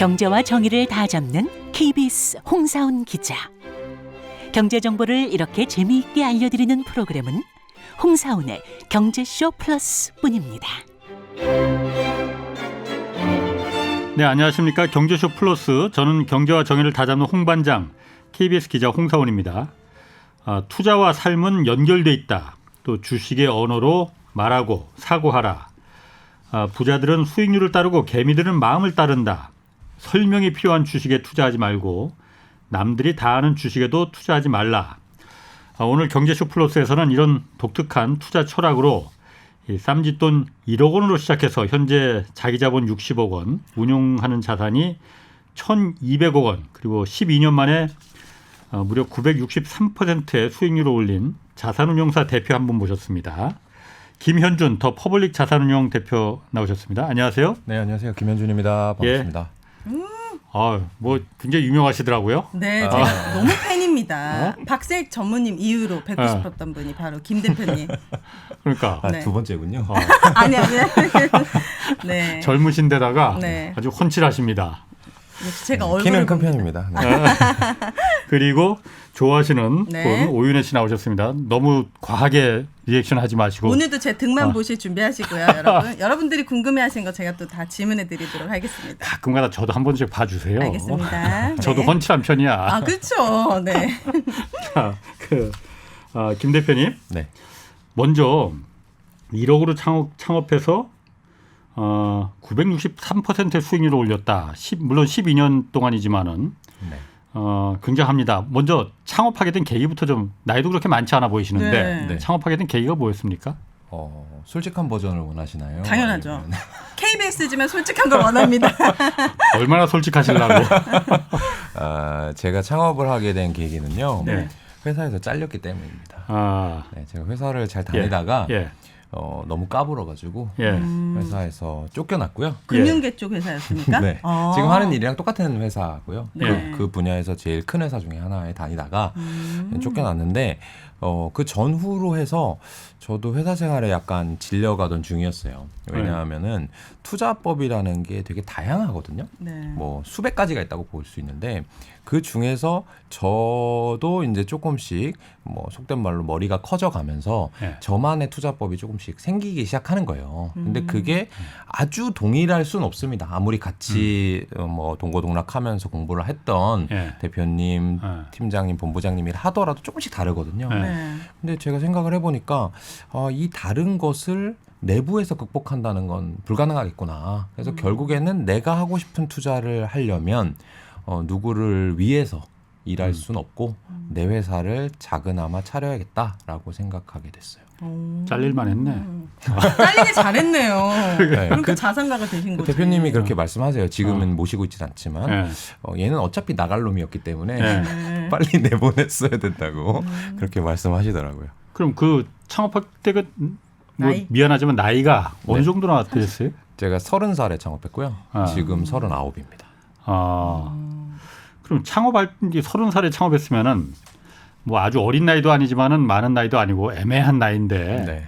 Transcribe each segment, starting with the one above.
경제와 정의를 다 잡는 KBS 홍사훈 기자. 경제 정보를 이렇게 재미있게 알려드리는 프로그램은 홍사훈의 경제쇼 플러스뿐입니다. 네, 안녕하십니까. 경제쇼 플러스, 저는 경제와 정의를 다 잡는 홍반장 KBS 기자 홍사훈입니다. 투자와 삶은 연결돼 있다. 또 주식의 언어로 말하고 사고하라. 부자들은 수익률을 따르고 개미들은 마음을 따른다. 설명이 필요한 주식에 투자하지 말고 남들이 다 아는 주식에도 투자하지 말라. 오늘 경제쇼 플러스에서는 이런 독특한 투자 철학으로 쌈짓돈 1억 원으로 시작해서 현재 자기 자본 60억 원, 운용하는 자산이 1,200억 원, 그리고 12년 만에 무려 963%의 수익률을 올린 자산운용사 대표 한 분 모셨습니다. 김현준 더 퍼블릭 자산운용 대표 나오셨습니다. 안녕하세요. 네, 안녕하세요. 김현준입니다. 반갑습니다. 뭐 굉장히 유명하시더라고요. 네, 제가 너무 팬입니다. 박색 전무님 이후로 뵙고 싶었던 분이 바로 김 대표님. 그러니까 네. 두 번째군요. 아니. 네. 젊으신데다가 네. 아주 훤칠하십니다. 제가 얼굴을 키는 큰 봅니다. 편입니다. 네. 그리고 좋아하시는 네. 분 오윤혜 씨 나오셨습니다. 너무 과하게 리액션하지 마시고. 오늘도 제 등만 보실 준비하시고요, 여러분. 여러분들이 궁금해하신 거 제가 또 다 질문해드리도록 하겠습니다. 가끔가다 저도 한 번씩 봐주세요. 알겠습니다. 저도 네. 훤칠한 편이야. 아, 그렇죠. 네. 자, 김 대표님. 네. 먼저 1억으로 창업해서 963%의 수익률을 올렸다. 물론 12년 동안이지만은 네. 굉장합니다. 먼저 창업하게 된 계기부터 좀 나이도 그렇게 많지 않아 보이시는데 네. 창업하게 된 계기가 뭐였습니까? 솔직한 버전을 원하시나요? 당연하죠. 아니면... KBS지만 솔직한 걸 원합니다. 얼마나 솔직하시려고. 제가 창업을 하게 된 계기는요. 네. 회사에서 잘렸기 때문입니다. 네, 제가 회사를 잘 다니다가 너무 까불어가지고 회사에서 쫓겨났고요. 금융계 쪽 회사였습니까? 네. 지금 하는 일이랑 똑같은 회사고요. 네. 그 분야에서 제일 큰 회사 중에 하나에 다니다가 쫓겨났는데 그 전후로 해서 저도 회사 생활에 약간 질려가던 중이었어요. 왜냐하면은 투자법이라는 게 되게 다양하거든요. 네. 뭐 수백 가지가 있다고 볼 수 있는데 그 중에서 저도 이제 조금씩 뭐 속된 말로 머리가 커져가면서 저만의 투자법이 조금씩 생기기 시작하는 거예요. 근데 그게 아주 동일할 수는 없습니다. 아무리 같이 뭐 동고동락하면서 공부를 했던 대표님, 팀장님, 본부장님이 하더라도 조금씩 다르거든요. 근데 제가 생각을 해보니까 이 다른 것을 내부에서 극복한다는 건 불가능하겠구나. 그래서 결국에는 내가 하고 싶은 투자를 하려면 누구를 위해서 일할 수는 없고 내 회사를 작은아마 차려야겠다라고 생각하게 됐어요. 잘릴만 했네. 잘리기 잘했네요. 네. 그러니까 자산가가 되신 거죠. 대표님이 그렇게 말씀하세요. 지금은 모시고 있진 않지만 얘는 어차피 나갈 놈이었기 때문에 빨리 내보냈어야 된다고 그렇게 말씀하시더라고요. 그럼 그 창업할 때가 나이? 미안하지만 나이가 어느 정도나 되셨어요? 제가 30살에 창업했고요. 지금 39입니다. 그럼 창업할 때 30살에 창업했으면은 뭐 아주 어린 나이도 아니지만은 많은 나이도 아니고 애매한 나이인데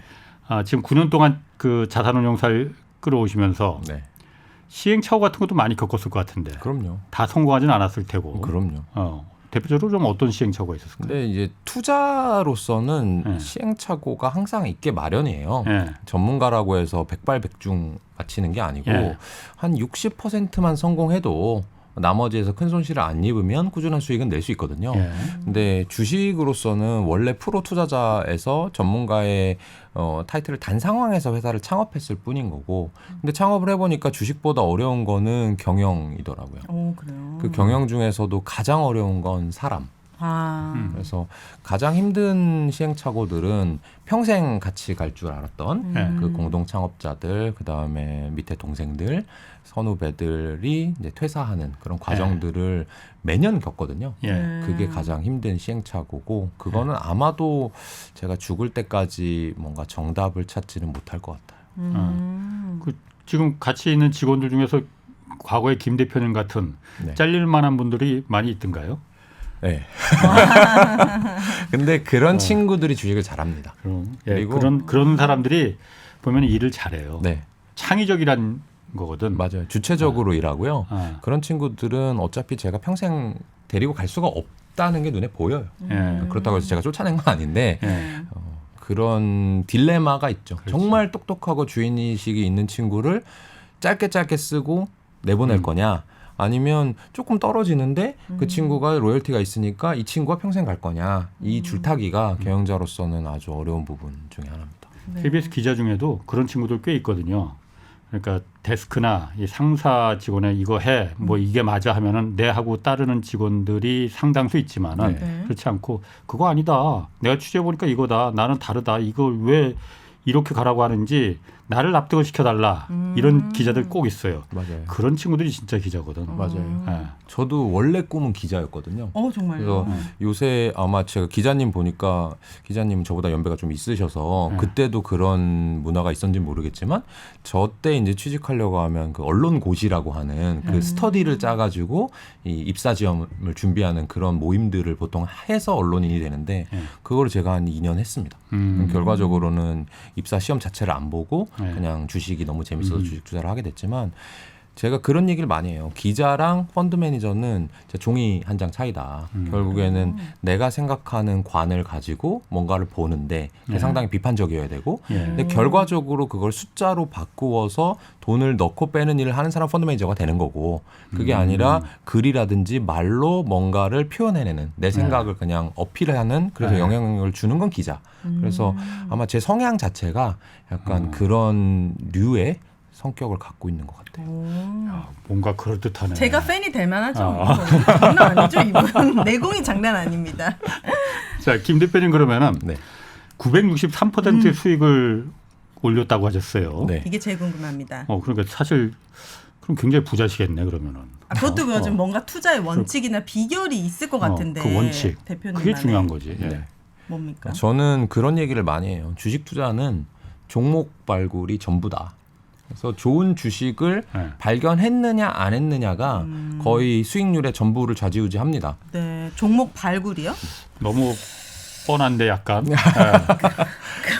지금 9년 동안 그 자산운용사를 끌어오시면서 시행착오 같은 것도 많이 겪었을 것 같은데. 그럼요. 다 성공하지는 않았을 테고. 그럼요. 대표적으로 좀 어떤 시행착오가 있었을까요? 근데 이제 투자로서는 시행착오가 항상 있게 마련이에요. 전문가라고 해서 백발백중 맞히는 게 아니고 한 60%만 성공해도 나머지에서 큰 손실을 안 입으면 꾸준한 수익은 낼 수 있거든요. 근데 주식으로서는 원래 프로 투자자에서 전문가의 타이틀을 단 상황에서 회사를 창업했을 뿐인 거고, 근데 창업을 해보니까 주식보다 어려운 거는 경영이더라고요. 그래요. 그 경영 중에서도 가장 어려운 건 사람. 그래서 가장 힘든 시행착오들은 평생 같이 갈 줄 알았던 그 공동 창업자들, 그 다음에 밑에 동생들, 선후배들이 이제 퇴사하는 그런 과정들을 매년 겪거든요. 그게 가장 힘든 시행착오고, 그거는 아마도 제가 죽을 때까지 뭔가 정답을 찾지는 못할 것 같아요. 지금 같이 있는 직원들 중에서 과거에 김 대표님 같은 잘릴 만한 분들이 많이 있던가요? 네. 근데 그런 친구들이 주식을 잘합니다. 그리고 그런 사람들이 보면 일을 잘해요. 네. 창의적이란 거거든. 맞아요. 주체적으로 일하고요. 아. 그런 친구들은 어차피 제가 평생 데리고 갈 수가 없다는 게 눈에 보여요. 예. 그렇다고 해서 제가 쫓아낸 건 아닌데 예. 그런 딜레마가 있죠. 그렇지. 정말 똑똑하고 주인의식이 있는 친구를 짧게 쓰고 내보낼 거냐, 아니면 조금 떨어지는데 그 친구가 로열티가 있으니까 이 친구가 평생 갈 거냐. 이 줄타기가 경영자로서는 아주 어려운 부분 중에 하나입니다. 네. KBS 기자 중에도 그런 친구들 꽤 있거든요. 그러니까 데스크나 이 상사 직원에 이거 해, 뭐 이게 맞아 하면은 네 하고 따르는 직원들이 상당수 있지만은 네. 그렇지 않고 그거 아니다. 내가 취재해 보니까 이거다. 나는 다르다. 이걸 왜 이렇게 가라고 하는지 나를 납득을 시켜달라. 이런 기자들 꼭 있어요. 맞아요. 그런 친구들이 진짜 기자거든. 맞아요. 예. 저도 원래 꿈은 기자였거든요. 정말요? 그래서 요새 아마 제가 기자님 보니까 기자님은 저보다 연배가 좀 있으셔서 그때도 그런 문화가 있었는지 모르겠지만 저 때 이제 취직하려고 하면 그 언론고시라고 하는 그 스터디를 짜가지고 이 입사 지원을 준비하는 그런 모임들을 보통 해서 언론인이 되는데 그거를 제가 한 2년 했습니다. 결과적으로는 입사 시험 자체를 안 보고 그냥 주식이 너무 재밌어서 주식 투자를 하게 됐지만 제가 그런 얘기를 많이 해요. 기자랑 펀드 매니저는 종이 한 장 차이다. 결국에는 내가 생각하는 관을 가지고 뭔가를 보는데 그게 상당히 비판적이어야 되고 근데 결과적으로 그걸 숫자로 바꾸어서 돈을 넣고 빼는 일을 하는 사람 펀드 매니저가 되는 거고 그게 아니라 글이라든지 말로 뭔가를 표현해내는 내 생각을 그냥 어필하는 그래서 영향력을 주는 건 기자. 그래서 아마 제 성향 자체가 약간 그런 류의 성격을 갖고 있는 것 같아요. 야, 뭔가 그럴듯하네. 제가 팬이 될 만하죠. 장난 아니죠, 이분. 내공이 장난 아닙니다. 자, 김 대표님 그러면은 네. 963%의 수익을 올렸다고 하셨어요. 네. 이게 제일 궁금합니다. 그러니까 사실 그럼 굉장히 부자시겠네 그러면은. 그것도 요즘 뭔가 투자의 원칙이나 비결이 있을 것 같은데. 그 원칙. 대표님 그게 중요한 거지. 예. 네. 뭡니까? 저는 그런 얘기를 많이 해요. 주식 투자는 종목 발굴이 전부다. 그래서 좋은 주식을 네. 발견했느냐 안 했느냐가 거의 수익률의 전부를 좌지우지합니다. 네, 종목 발굴이요? 너무 뻔한데 약간.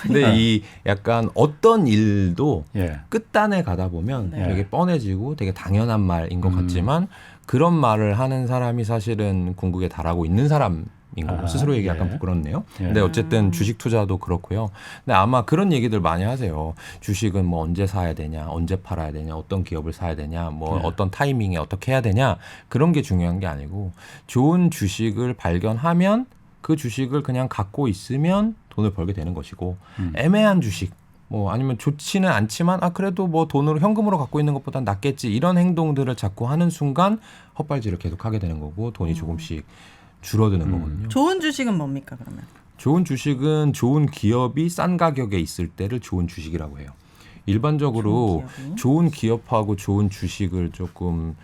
근데 이 약간 어떤 일도 예. 끝단에 가다 보면 네. 되게 뻔해지고 되게 당연한 말인 것 같지만 그런 말을 하는 사람이 사실은 궁극에 달하고 있는 사람인 거고 스스로 얘기 약간 예. 부끄럽네요. 예. 근데 어쨌든 주식 투자도 그렇고요. 근데 아마 그런 얘기들 많이 하세요. 주식은 뭐 언제 사야 되냐, 언제 팔아야 되냐, 어떤 기업을 사야 되냐, 뭐 어떤 타이밍에 어떻게 해야 되냐 그런 게 중요한 게 아니고 좋은 주식을 발견하면 그 주식을 그냥 갖고 있으면 돈을 벌게 되는 것이고 애매한 주식 뭐 아니면 좋지는 않지만 그래도 뭐 돈으로 현금으로 갖고 있는 것보다 낫겠지 이런 행동들을 자꾸 하는 순간 헛발질을 계속하게 되는 거고 돈이 조금씩 줄어드는 거거든요. 좋은 주식은 뭡니까 그러면? 좋은 주식은 좋은 기업이 싼 가격에 있을 때를 좋은 주식이라고 해요. 일반적으로 좋은 기업하고 좋은 주식을 조금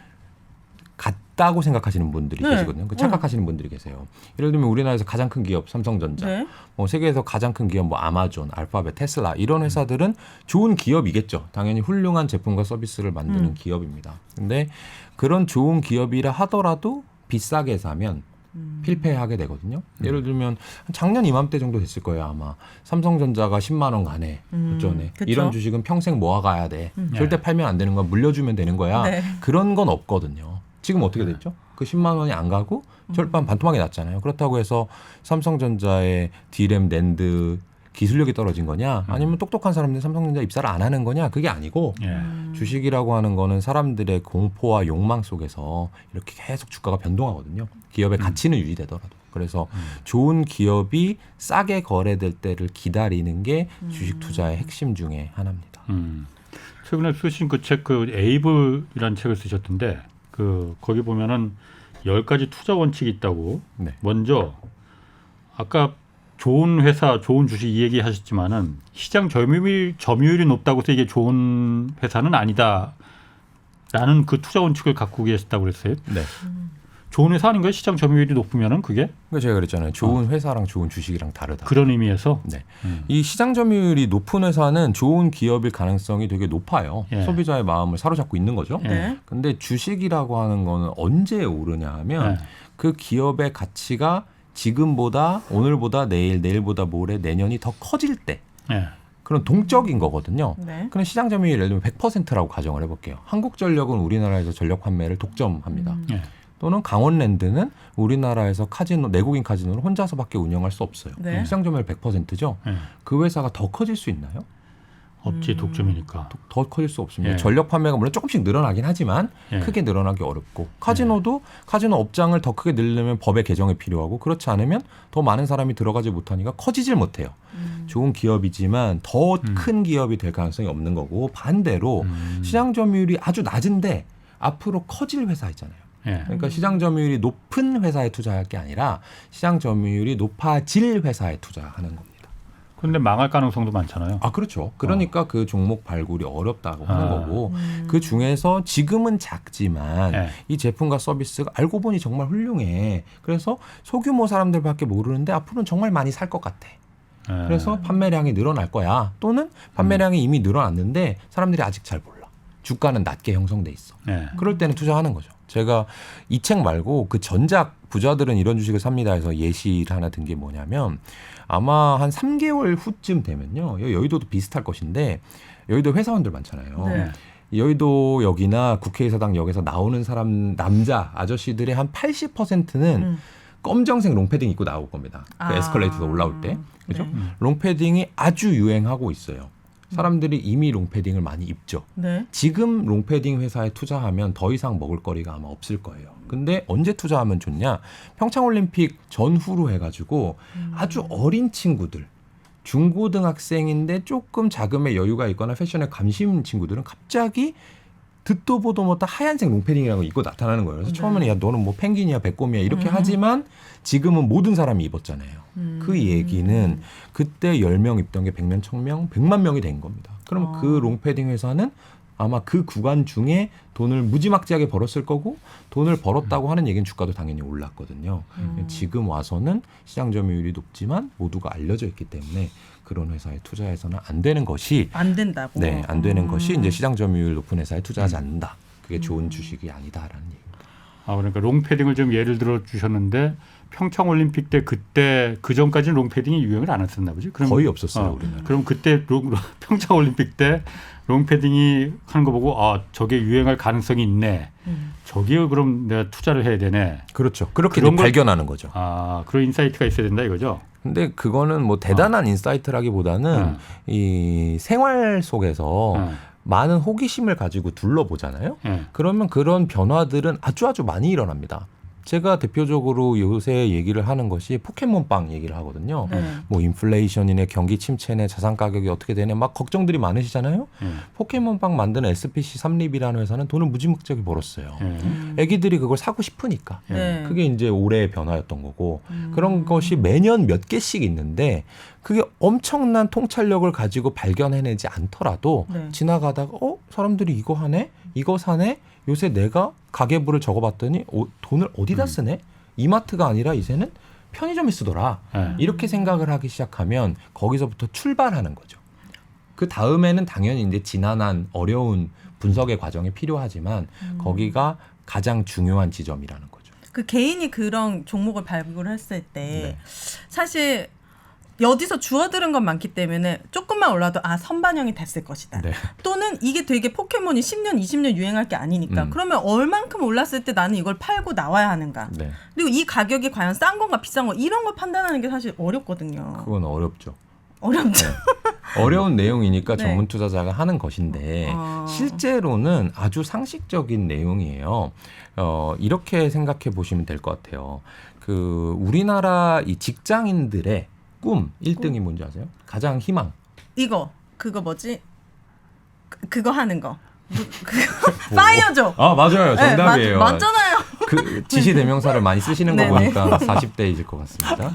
같다고 생각하시는 분들이 네. 계시거든요. 착각하시는 분들이 계세요. 예를 들면 우리나라에서 가장 큰 기업 삼성전자, 네. 뭐 세계에서 가장 큰 기업 뭐 아마존, 알파벳, 테슬라 이런 회사들은 좋은 기업이겠죠. 당연히 훌륭한 제품과 서비스를 만드는 기업입니다. 근데 그런 좋은 기업이라 하더라도 비싸게 사면 필패하게 되거든요. 예를 들면 작년 이맘때 정도 됐을 거예요 아마. 삼성전자가 10만 원 가네. 어쩌네. 그쵸? 이런 주식은 평생 모아가야 돼. 절대 네. 팔면 안 되는 거야. 물려주면 되는 거야. 네. 그런 건 없거든요. 지금 어떻게 됐죠? 그 10만 원이 안 가고 절반 반토막이 났잖아요. 그렇다고 해서 삼성전자의 D램, 낸드 기술력이 떨어진 거냐? 아니면 똑똑한 사람들이 삼성전자 입사를 안 하는 거냐? 그게 아니고 예. 주식이라고 하는 거는 사람들의 공포와 욕망 속에서 이렇게 계속 주가가 변동하거든요. 기업의 가치는 유지되더라도. 그래서 좋은 기업이 싸게 거래될 때를 기다리는 게 주식 투자의 핵심 중에 하나입니다. 최근에 쓰신 그 책, 그 에이블이라는 책을 쓰셨던데, 거기 보면은 10가지 투자 원칙이 있다고. 네. 먼저 아까 좋은 회사, 좋은 주식 이 얘기 하셨지만은 시장 점유율이 높다고 해서 이게 좋은 회사는 아니다라는 그 투자 원칙을 갖고 계셨다고 그랬어요. 네. 좋은 회사 아닌가요? 시장 점유율이 높으면은 그게? 그러니까 제가 그랬잖아요. 좋은 회사랑 좋은 주식이랑 다르다. 그런 의미에서. 네. 이 시장 점유율이 높은 회사는 좋은 기업일 가능성이 되게 높아요. 예. 소비자의 마음을 사로잡고 있는 거죠. 네. 근데 주식이라고 하는 거는 언제 오르냐 하면 그 기업의 가치가 지금보다 오늘보다 내일, 내일보다 모레, 내년이 더 커질 때 그런 동적인 거거든요. 네. 그럼 시장 점유율 예를 들면 100%라고 가정을 해볼게요. 한국전력은 우리나라에서 전력 판매를 독점합니다. 예. 또는 강원랜드는 우리나라에서 카지노, 내국인 카지노를 혼자서밖에 운영할 수 없어요. 네. 시장 점유율 100%죠. 예. 그 회사가 더 커질 수 있나요? 없지 독점이니까. 더 커질 수 없습니다. 예. 전력 판매가 물론 조금씩 늘어나긴 하지만 예. 크게 늘어나기 어렵고 카지노도 카지노 업장을 더 크게 늘려면 법의 개정이 필요하고 그렇지 않으면 더 많은 사람이 들어가지 못하니까 커지질 못해요. 좋은 기업이지만 더 큰 기업이 될 가능성이 없는 거고 반대로 시장 점유율이 아주 낮은데 앞으로 커질 회사 있잖아요. 예. 그러니까 시장 점유율이 높은 회사에 투자할 게 아니라 시장 점유율이 높아질 회사에 투자하는 겁니다. 근데 망할 가능성도 많잖아요. 아, 그렇죠. 그러니까 그 종목 발굴이 어렵다고 하는 아. 거고 그 중에서 지금은 작지만 예. 이 제품과 서비스가 알고 보니 정말 훌륭해. 그래서 소규모 사람들밖에 모르는데 앞으로는 정말 많이 살 것 같아. 예. 그래서 판매량이 늘어날 거야. 또는 판매량이 이미 늘어났는데 사람들이 아직 잘 몰라. 주가는 낮게 형성돼 있어. 예. 그럴 때는 투자하는 거죠. 제가 이 책 말고 그 전작 부자들은 이런 주식을 삽니다 해서 예시를 하나 든 게 뭐냐면 아마 한 3개월 후쯤 되면요. 여의도도 비슷할 것인데 여의도 회사원들 많잖아요. 네. 여의도역이나 국회의사당역에서 나오는 사람 남자 아저씨들의 한 80%는 검정색 롱패딩 입고 나올 겁니다. 그 에스컬레이터에서 올라올 때. 그죠? 네. 롱패딩이 아주 유행하고 있어요. 사람들이 이미 롱패딩을 많이 입죠. 네. 지금 롱패딩 회사에 투자하면 더 이상 먹을 거리가 아마 없을 거예요. 근데 언제 투자하면 좋냐? 평창올림픽 전후로 해가지고 아주 어린 친구들, 중고등학생인데 조금 자금의 여유가 있거나 패션에 관심 친구들은 갑자기 듣도 보도 못한 하얀색 롱패딩이라는 거 입고 나타나는 거예요. 그래서 처음에는 야 너는 뭐 펭귄이야 백곰이야 이렇게 하지만 지금은 모든 사람이 입었잖아요. 그 얘기는 그때 10명 입던 게 100명, 1000명, 100만 명이 된 겁니다. 그럼 그 롱패딩 회사는 아마 그 구간 중에 돈을 무지막지하게 벌었을 거고 돈을 벌었다고 하는 얘기는 주가도 당연히 올랐거든요. 지금 와서는 시장 점유율이 높지만 모두가 알려져 있기 때문에 그런 회사에 투자해서는 안 되는 것이 안 된다고. 네, 안 되는 것이 이제 시장 점유율 높은 회사에 투자하지 않는다. 그게 좋은 주식이 아니다라는 얘기입니다. 아, 그러니까 롱패딩을 좀 예를 들어 주셨는데 평창올림픽 때 그때 그 전까지는 롱패딩이 유행을 안 했었나 보지? 그럼, 거의 없었어요, 우리나라. 그럼 그때 평창올림픽 때 롱패딩이 하는 거 보고 아 저게 유행할 가능성이 있네. 저기에 그럼 내가 투자를 해야 되네. 그렇죠. 그렇게 그런 걸- 발견하는 거죠. 아 그런 인사이트가 있어야 된다 이거죠. 근데 그거는 뭐 대단한 인사이트라기보다는 이 생활 속에서 많은 호기심을 가지고 둘러보잖아요. 예. 그러면 그런 변화들은 아주 많이 일어납니다. 제가 대표적으로 요새 얘기를 하는 것이 포켓몬빵 얘기를 하거든요. 네. 뭐 인플레이션이네 경기 침체네 자산 가격이 어떻게 되네 막 걱정들이 많으시잖아요. 포켓몬빵 만드는 SPC 삼립이라는 회사는 돈을 무지막지하게 벌었어요. 애기들이 그걸 사고 싶으니까. 네. 그게 이제 올해의 변화였던 거고 그런 것이 매년 몇 개씩 있는데 그게 엄청난 통찰력을 가지고 발견해내지 않더라도 네. 지나가다가 사람들이 이거 하네? 이거 사네? 요새 내가 가계부를 적어봤더니 돈을 어디다 쓰네? 이마트가 아니라 이제는 편의점에 쓰더라. 예. 이렇게 생각을 하기 시작하면 거기서부터 출발하는 거죠. 그 다음에는 당연히 이제 지난한 어려운 분석의 과정이 필요하지만 거기가 가장 중요한 지점이라는 거죠. 그 개인이 그런 종목을 발굴했을 때 네. 사실 어디서 주워들은 건 많기 때문에 조금만 올라도 선반영이 됐을 것이다. 네. 또는 이게 되게 포켓몬이 10년, 20년 유행할 게 아니니까 그러면 얼만큼 올랐을 때 나는 이걸 팔고 나와야 하는가. 네. 그리고 이 가격이 과연 싼 건가 비싼 거 이런 걸 판단하는 게 사실 어렵거든요. 그건 어렵죠. 어렵죠. 어려운 내용이니까 네. 전문 투자자가 하는 것인데 실제로는 아주 상식적인 내용이에요. 이렇게 생각해 보시면 될 것 같아요. 그 우리나라 이 직장인들의 꿈 1등이 뭔지 아세요? 가장 희망. 그거 뭐지? 그거 하는 거. 파이어족. 아 맞아요. 정답이에요. 네, 맞잖아요. 그 지시 대명사를 많이 쓰시는 거 네네. 보니까 40대이실 것 같습니다.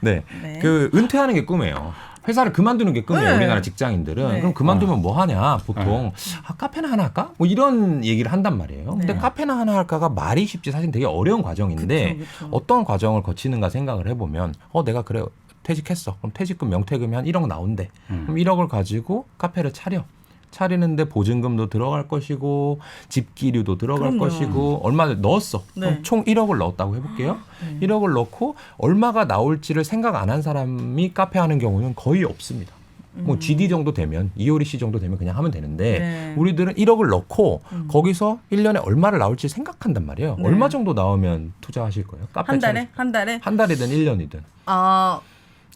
네. 네. 그 은퇴하는 게 꿈이에요. 회사를 그만두는 게 꿈이에요. 네. 우리나라 직장인들은. 네. 그럼 그만두면 뭐 하냐? 보통 카페나 하나 할까? 뭐 이런 얘기를 한단 말이에요. 근데 네. 카페나 하나 할까가 말이 쉽지 사실 되게 어려운 과정인데 그쵸. 어떤 과정을 거치는가 생각을 해보면 내가 그래 퇴직했어. 그럼 퇴직금 명퇴금이 한 1억 나온대. 그럼 1억을 가지고 카페를 차리는데 보증금도 들어갈 것이고 집기류도 들어갈 그럼요. 것이고 얼마를 넣었어. 네. 그럼 총 1억을 넣었다고 해볼게요. 1억을 넣고 얼마가 나올지를 생각 안 한 사람이 카페 하는 경우는 거의 없습니다. 뭐 GD 정도 되면 이효리 씨 정도 되면 그냥 하면 되는데 네. 우리들은 1억을 넣고 거기서 1년에 얼마를 나올지 생각한단 말이에요. 네. 얼마 정도 나오면 투자하실 거예요? 카페 한 달에? 한 달에? 한 달이든 1년이든. 아,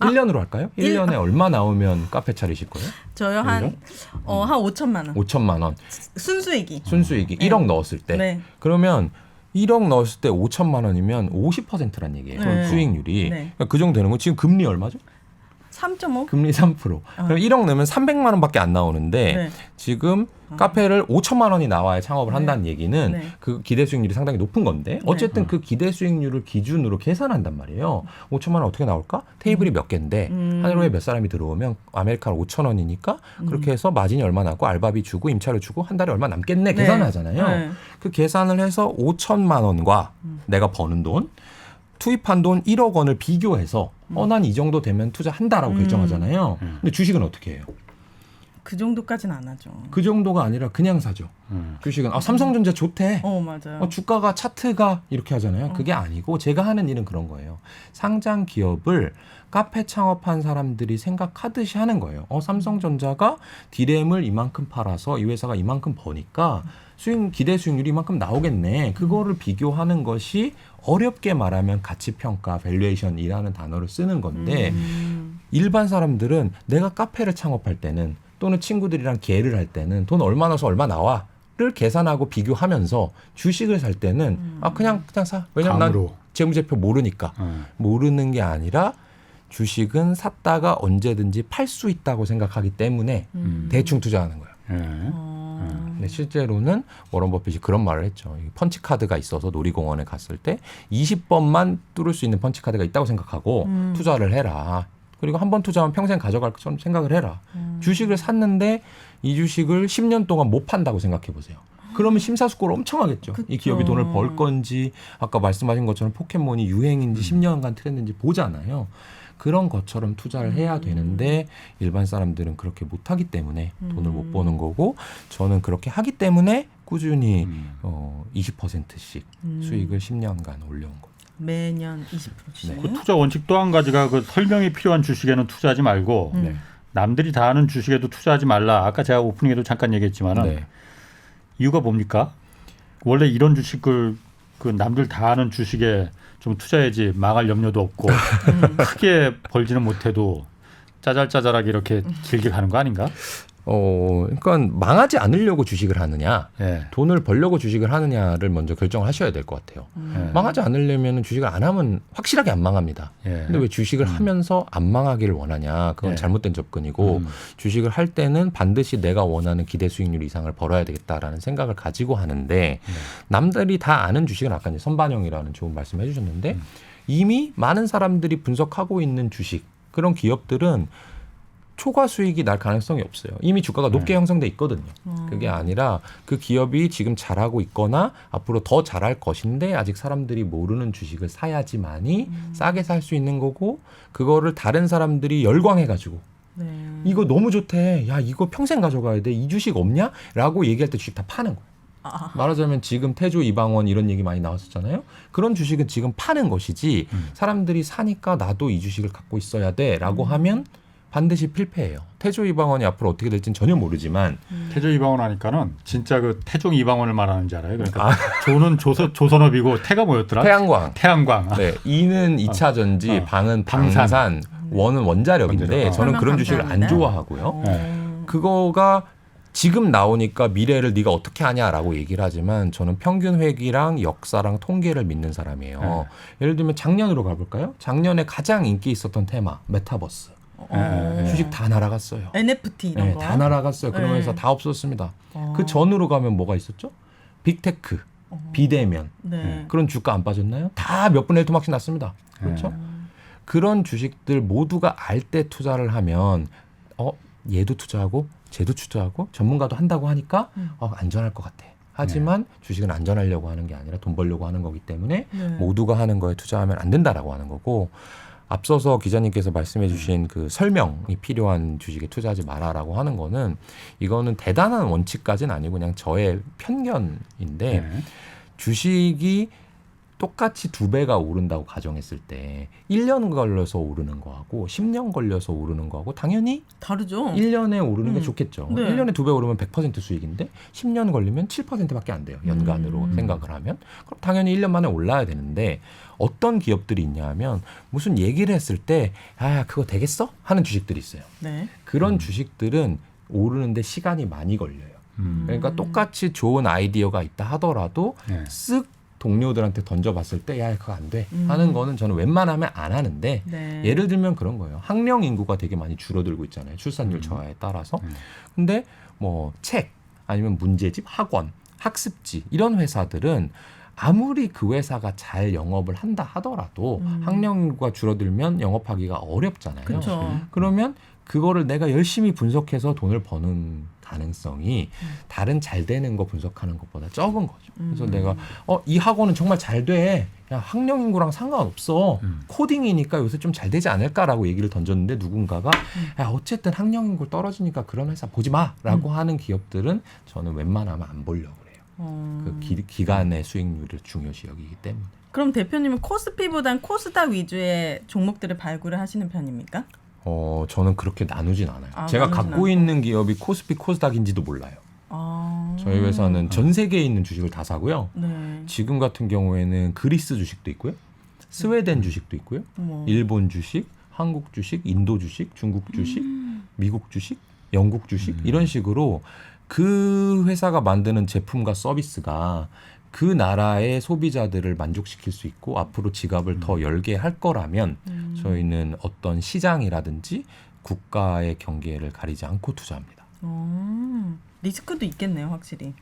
1년으로 할까요? 1년에 얼마 나오면 카페 차리실 거예요? 저요 한 5천만 원. 5천만 원. 순수익이. 순수익이 네. 1억 넣었을 때. 네. 그러면 1억 넣었을 때 5천만 원이면 50%란 얘기예요. 네. 수익률이. 네. 그러니까 그 정도 되는 건 지금 금리 얼마죠? 3.5? 금리 3%. 그럼 1억 넣으면 300만 원밖에 안 나오는데 네. 지금 카페를 5천만 원이 나와야 창업을 한다는 얘기는 네. 그 기대 수익률이 상당히 높은 건데 어쨌든 그 기대 수익률을 기준으로 계산한단 말이에요. 5천만 원 어떻게 나올까? 테이블이 몇 개인데 하루에 몇 사람이 들어오면 아메리카노 5천 원이니까 그렇게 해서 마진이 얼마 나고 알바비 주고 임차료 주고 한 달에 얼마 남겠네 네. 계산을 하잖아요. 네. 그 계산을 해서 5천만 원과 내가 버는 돈 투입한 돈 1억 원을 비교해서 난 이 정도 되면 투자한다라고 결정하잖아요. 근데 주식은 어떻게 해요? 그 정도까지는 안 하죠. 그 정도가 아니라 그냥 사죠. 주식은 삼성전자 좋대. 맞아요. 주가가 차트가 이렇게 하잖아요. 그게 아니고 제가 하는 일은 그런 거예요. 상장 기업을 카페 창업한 사람들이 생각하듯이 하는 거예요. 삼성전자가 디램을 이만큼 팔아서 이 회사가 이만큼 버니까 기대 수익률이 이만큼 나오겠네. 그거를 비교하는 것이 어렵게 말하면 가치평가, 밸류에이션이라는 단어를 쓰는 건데 일반 사람들은 내가 카페를 창업할 때는 또는 친구들이랑 계획을 할 때는 돈 얼마 넣어서 얼마 나와를 계산하고 비교하면서 주식을 살 때는 그냥 사. 왜냐면 감으로. 난 재무제표 모르니까. 모르는 게 아니라 주식은 샀다가 언제든지 팔 수 있다고 생각하기 때문에 대충 투자하는 거예요. 근데 실제로는 워런 버핏이 그런 말을 했죠. 펀치 카드가 있어서 놀이공원에 갔을 때 20번만 뚫을 수 있는 펀치 카드가 있다고 생각하고 투자를 해라. 그리고 한 번 투자하면 평생 가져갈 것처럼 생각을 해라. 주식을 샀는데 이 주식을 10년 동안 못 판다고 생각해 보세요. 그러면 심사숙고를 엄청 하겠죠. 그쵸. 이 기업이 돈을 벌 건지 아까 말씀하신 것처럼 포켓몬이 유행인지 10년간 트렌드인지 보잖아요. 그런 것처럼 투자를 해야 되는데 일반 사람들은 그렇게 못하기 때문에 돈을 못 버는 거고 저는 그렇게 하기 때문에 꾸준히 20%씩 수익을 10년간 올려온 거예요. 매년 20%씩. 그 투자 원칙 또 한 가지가 그 설명이 필요한 주식에는 투자하지 말고 네. 남들이 다 하는 주식에도 투자하지 말라. 아까 제가 오프닝에도 잠깐 얘기했지만 네. 이유가 뭡니까? 원래 이런 주식을 그 남들 다 하는 주식에 좀 투자해야지 망할 염려도 없고 크게 벌지는 못해도 짜잘짜잘하게 이렇게 길게 가는 거 아닌가? 그러니까 망하지 않으려고 주식을 하느냐, 예. 돈을 벌려고 주식을 하느냐를 먼저 결정을 하셔야 될 것 같아요. 예. 망하지 않으려면 주식을 안 하면 확실하게 안 망합니다. 예. 근데 왜 주식을 하면서 안 망하기를 원하냐? 그건 예. 잘못된 접근이고 주식을 할 때는 반드시 내가 원하는 기대 수익률 이상을 벌어야 되겠다라는 생각을 가지고 하는데 남들이 다 아는 주식은 아까 이제 선반영이라는 좋은 말씀 해주셨는데 이미 많은 사람들이 분석하고 있는 주식 그런 기업들은 초과 수익이 날 가능성이 없어요. 이미 주가가 높게 형성돼 있거든요. 그게 아니라 그 기업이 지금 잘하고 있거나 앞으로 더 잘할 것인데 아직 사람들이 모르는 주식을 사야지만이 싸게 살 수 있는 거고 그거를 다른 사람들이 열광해가지고 네. 이거 너무 좋대. 야 이거 평생 가져가야 돼. 이 주식 없냐? 라고 얘기할 때 주식 다 파는 거예요. 말하자면 지금 태조 이방원 이런 얘기 많이 나왔었잖아요. 그런 주식은 지금 파는 것이지 사람들이 사니까 나도 이 주식을 갖고 있어야 돼라고 하면 반드시 필패예요. 태조 이방원이 앞으로 어떻게 될지는 전혀 모르지만 태조 이방원 하니까는 진짜 그 태종 이방원을 말하는 줄 알아요. 그러니까 조는 조선업이고 태가 뭐였더라? 태양광. 태양광. 네, 이는 2차 전지, 방은 방산, 원은 원자력인데 원자력. 저는 그런 주식을 안 감사합니다. 좋아하고요. 네. 그거가 지금 나오니까 미래를 네가 어떻게 하냐라고 얘기를 하지만 저는 평균 회귀랑 역사랑 통계를 믿는 사람이에요. 예를 들면 작년으로 가볼까요? 작년에 가장 인기 있었던 테마 메타버스. 주식 다 날아갔어요. NFT 이런 거. 다 날아갔어요. 그러면서 네. 다 없었습니다. 그 전으로 가면 뭐가 있었죠? 빅테크, 비대면 네. 그런 주가 안 빠졌나요? 다 몇 분의 1 토막씩 났습니다. 그렇죠? 그런 주식들 모두가 알 때 투자를 하면 얘도 투자하고 쟤도 투자하고 전문가도 한다고 하니까 안전할 것 같아. 하지만 주식은 안전하려고 하는 게 아니라 돈 벌려고 하는 거기 때문에 네. 모두가 하는 거에 투자하면 안 된다라고 하는 거고 앞서서 기자님께서 말씀해 주신 그 설명이 필요한 주식에 투자하지 마라라고 하는 거는 이거는 대단한 원칙까지는 아니고 그냥 저의 편견인데 네. 주식이 똑같이 2배가 오른다고 가정했을 때 1년 걸려서 오르는 거하고 10년 걸려서 오르는 거하고 당연히 다르죠. 1년에 오르는 게 좋겠죠. 네. 1년에 2배 오르면 100% 수익인데 10년 걸리면 7%밖에 안 돼요. 연간으로 생각을 하면. 그럼 당연히 1년 만에 올라야 되는데 어떤 기업들이 있냐 하면 무슨 얘기를 했을 때 그거 되겠어? 하는 주식들이 있어요. 네. 그런 주식들은 오르는데 시간이 많이 걸려요. 그러니까 똑같이 좋은 아이디어가 있다 하더라도 네. 쓱 동료들한테 던져봤을 때 그거 안 돼 하는 거는 저는 웬만하면 안 하는데 네. 예를 들면 그런 거예요. 학령 인구가 되게 많이 줄어들고 있잖아요. 출산율 저하에 따라서. 근데 뭐 책 아니면 문제집, 학원, 학습지 이런 회사들은 아무리 그 회사가 잘 영업을 한다 하더라도 학령 인구가 줄어들면 영업하기가 어렵잖아요. 그렇죠. 그러면 그거를 내가 열심히 분석해서 돈을 버는 가능성이 다른 잘 되는 거 분석하는 것보다 적은 거죠. 그래서 내가 이 학원은 정말 잘 돼. 야, 학령 인구랑 상관없어. 코딩이니까 요새 좀 잘 되지 않을까라고 얘기를 던졌는데 누군가가 야, 어쨌든 학령 인구 떨어지니까 그런 회사 보지 마라고 하는 기업들은 저는 웬만하면 안 보려고 그래요. 그 기간의 수익률을 중요시 여기기 때문에. 그럼 대표님은 코스피보단 코스닥 위주의 종목들을 발굴을 하시는 편입니까? 저는 그렇게 나누진 않아요. 제가 나누진 갖고 않고. 있는 기업이 코스피, 코스닥인지도 몰라요. 저희 회사는 전 세계에 있는 주식을 다 사고요. 네. 지금 같은 경우에는 그리스 주식도 있고요. 스웨덴 주식도 있고요. 일본 주식, 한국 주식, 인도 주식, 중국 주식, 미국 주식, 영국 주식 이런 식으로 그 회사가 만드는 제품과 서비스가 그 나라의 소비자들을 만족시킬 수 있고 앞으로 지갑을 더 열게 할 거라면 저희는 어떤 시장이라든지 국가의 경계를 가리지 않고 투자합니다. 리스크도 있겠네요, 확실히.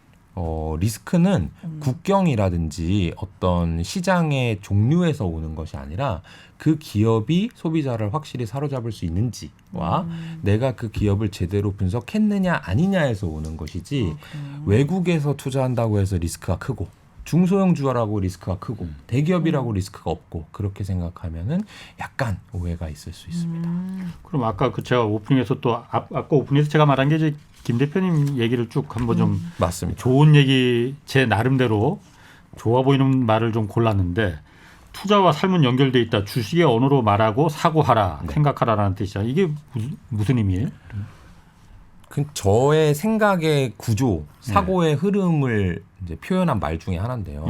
리스크는 국경이라든지 어떤 시장의 종류에서 오는 것이 아니라 그 기업이 소비자를 확실히 사로잡을 수 있는지와 내가 그 기업을 제대로 분석했느냐 아니냐에서 오는 것이지 외국에서 투자한다고 해서 리스크가 크고 중소형주라고 리스크가 크고 대기업이라고 리스크가 없고 그렇게 생각하면은 약간 오해가 있을 수 있습니다. 그럼 아까 제가 오프닝에서 또 아까 오프닝에서 제가 말한 게 이제 김 대표님 얘기를 쭉 한번 좀 맞습니다. 좋은 얘기 제 나름대로 좋아 보이는 말을 좀 골랐는데 투자와 삶은 연결돼 있다. 주식의 언어로 말하고 사고하라, 생각하라라는 뜻이잖아요. 이게 무슨 의미예요? 그 저의 생각의 구조, 사고의 흐름을 이제 표현한 말 중에 하나인데요.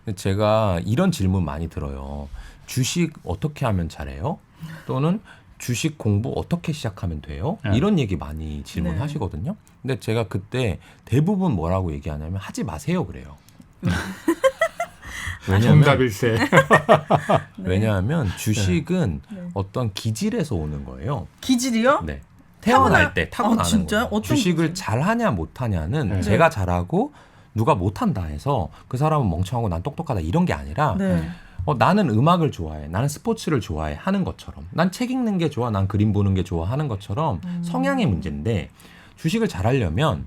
근데 제가 이런 질문 많이 들어요. 주식 어떻게 하면 잘해요? 또는 주식 공부 어떻게 시작하면 돼요? 이런 얘기 많이 질문하시거든요. 근데 제가 그때 대부분 뭐라고 얘기하냐면 하지 마세요 그래요. 정답일세. 왜냐하면 주식은 어떤 기질에서 오는 거예요. 기질이요? 네. 태어날 때 타고나는 진짜요? 거예요. 어떤 주식을 기질? 잘하냐 못하냐는 제가 잘하고 누가 못한다 해서 그 사람은 멍청하고 난 똑똑하다 이런 게 아니라 네. 나는 음악을 좋아해. 나는 스포츠를 좋아해 하는 것처럼 난 책 읽는 게 좋아. 난 그림 보는 게 좋아 하는 것처럼 성향의 문제인데 주식을 잘하려면